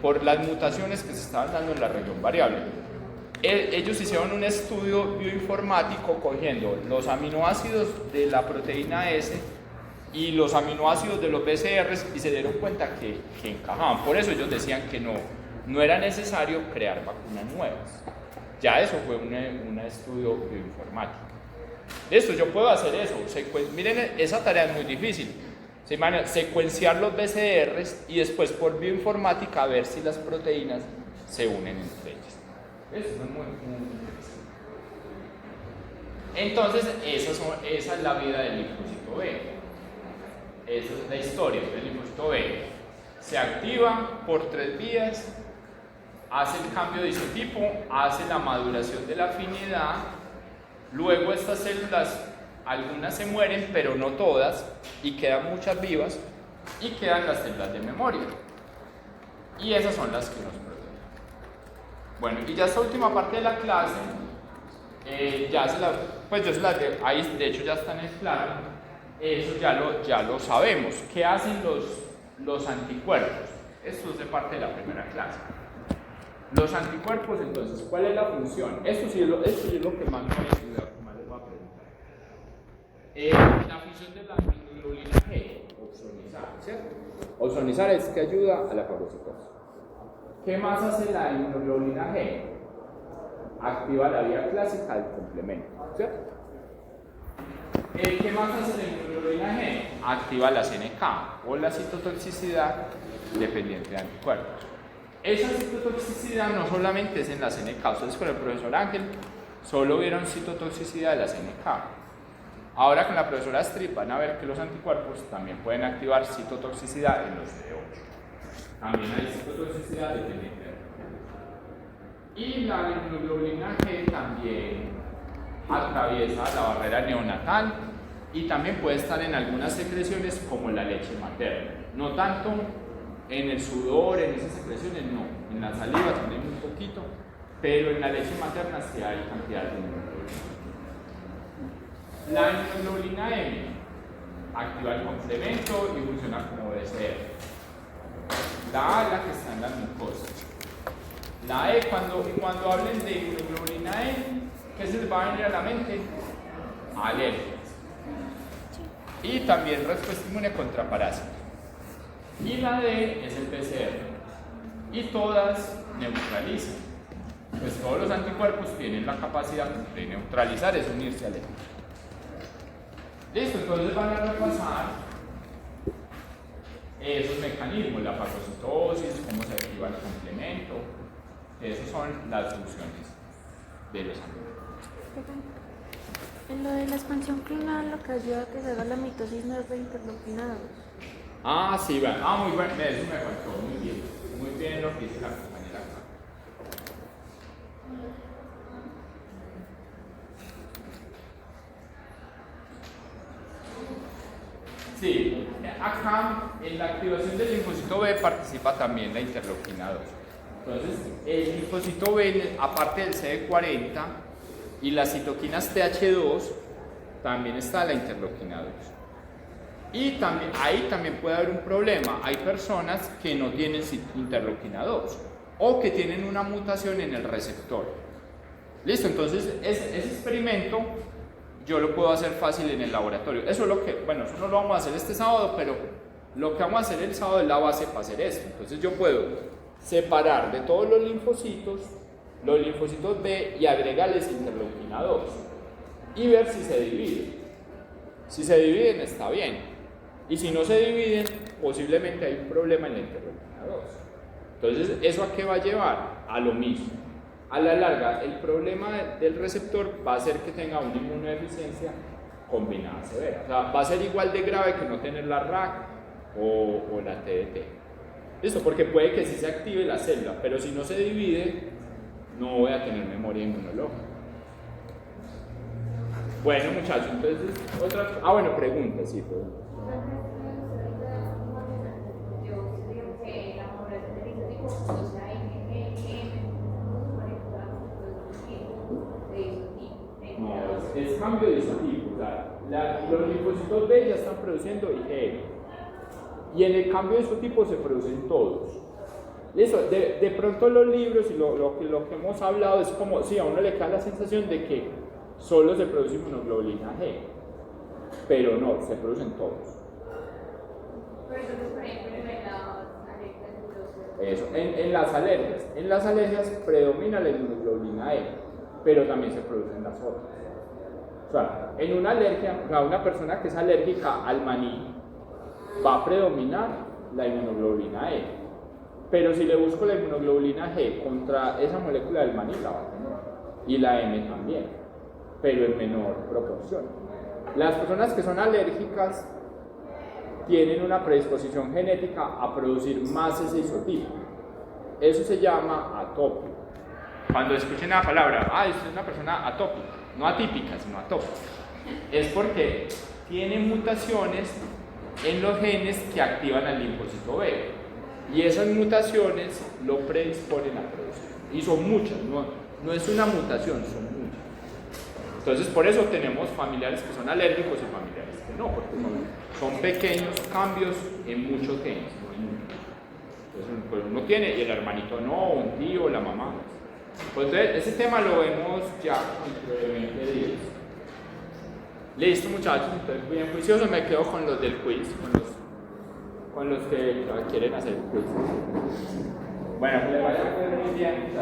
por las mutaciones que se estaban dando en la región variable. Ellos hicieron un estudio bioinformático cogiendo los aminoácidos de la proteína S y los aminoácidos de los BCRs y se dieron cuenta que encajaban. Por eso ellos decían que no era necesario crear vacunas nuevas. Ya eso fue un estudio bioinformático. Esto, yo puedo hacer eso. Miren, esa tarea es muy difícil. Secuenciar los BCRs y después por bioinformática ver si las proteínas se unen entre ellas. Eso es muy interesante. Entonces, esa es la vida del linfocito B. Esa es la historia del linfocito B. Se activa por 3 vías, hace el cambio de isotipo, hace la maduración de la afinidad, luego estas células, algunas se mueren, pero no todas, y quedan muchas vivas, y quedan las células de memoria. Y esas son las que nos protegen. Bueno, y ya esta última parte de la clase, ahí de hecho ya está en el plano, eso ya lo sabemos. ¿Qué hacen los anticuerpos? Esto es de parte de la primera clase. Los anticuerpos, entonces, ¿cuál es la función? Esto sí es lo que más les voy a preguntar. La función de la inmunoglobulina G, ozonizar, ¿cierto? Ozonizar es que ayuda a la fagocitosis. ¿Qué más hace la inmunoglobulina G? Activa la vía clásica del complemento, ¿cierto? ¿Qué más hace la inmunoglobulina G? Activa la CNK o la citotoxicidad dependiente de anticuerpos. Esa citotoxicidad no solamente es en la CNK, ustedes con el profesor Ángel solo vieron citotoxicidad de la CNK. Ahora con la profesora Strip van a ver que los anticuerpos también pueden activar citotoxicidad en los CD8. También hay citotoxicidad dependiente. Y la inmunoglobulina G también atraviesa la barrera neonatal y también puede estar en algunas secreciones como la leche materna. No tanto en el sudor, en esas secreciones no. En la saliva también un poquito, pero en la leche materna sí hay cantidad de inmunoglobulina. La inmunoglobulina M activa el complemento y funciona como BCR. La A es la que está en la mucosa. La E, cuando hablen de inmunoglobulina E, ¿qué se les va a venir a la mente? Alergias. Y también respuesta inmune contra parásitos. Y la D es el PCR. Y todas neutralizan. Pues todos los anticuerpos tienen la capacidad de neutralizar, es unirse al éter. Listo, entonces van a repasar esos mecanismos, la fagocitosis, cómo se activa el complemento. Esas son las funciones de los anticuerpos. En lo de la expansión clonal, lo que ayuda a que se haga la mitosis no es la interleuquina 2. Sí, bueno. Muy bueno, eso me faltó, muy bien. Muy bien lo que dice la compañera acá. Sí, acá en la activación del linfocito B participa también la interleuquina 2. Entonces, el linfocito B, aparte del CD40 y las citoquinas TH2, también está la interleuquina 2. Y también, ahí también puede haber un problema. Hay personas que no tienen interleuquina 2 o que tienen una mutación en el receptor. Listo, entonces ese experimento yo lo puedo hacer fácil en el laboratorio. Eso es lo que, bueno, eso no lo vamos a hacer este sábado, pero lo que vamos a hacer el sábado es la base para hacer esto. Entonces yo puedo separar de todos los linfocitos B y agregarles interleuquina 2 y ver si se dividen. Si se dividen está bien. Y si no se dividen, posiblemente hay un problema en la interleuquina 2. Entonces, ¿eso a qué va a llevar? A lo mismo. A la larga, el problema del receptor va a ser que tenga una inmunodeficiencia combinada severa. O sea, va a ser igual de grave que no tener la RAC o la TDT. ¿Listo? Porque puede que sí se active la célula, pero si no se divide, no voy a tener memoria inmunológica. Bueno, muchachos, entonces, preguntas, sí, preguntas. cambio de isotipo. O sea, los linfocitos B ya están produciendo IgM. Y en el cambio de isotipo se producen todos. Listo, de pronto los libros y lo que hemos hablado es como, sí, a uno le queda la sensación de que solo se produce inmunoglobulina G, pero no, se producen todos. Por ejemplo, en las alergias. Eso, en las alergias predomina la inmunoglobulina E, pero también se producen las otras. O sea, en una alergia, o sea, una persona que es alérgica al maní, va a predominar la inmunoglobulina E. Pero si le busco la inmunoglobulina G contra esa molécula del maní, la va a tener. Y la M también, pero en menor proporción. Las personas que son alérgicas tienen una predisposición genética a producir más ese isotipo. Eso se llama atopia. Cuando escuchen la palabra, es una persona atópica, no atípica, sino atópica, es porque tiene mutaciones en los genes que activan al linfocito B. Y esas mutaciones lo predisponen a producir. Y son muchas, no es una mutación, son muchas. Entonces, por eso tenemos familiares que son alérgicos y familiares que no, porque son pequeños cambios en muchos genes, no en muchos. Entonces, pues uno tiene, y el hermanito no, un tío, la mamá. Pues entonces, ese tema lo vemos ya dentro de 20 días. Listo, muchachos, entonces bien juicioso, me quedo con los del quiz, con los que quieren hacer quiz. Bueno, que les vaya muy bien.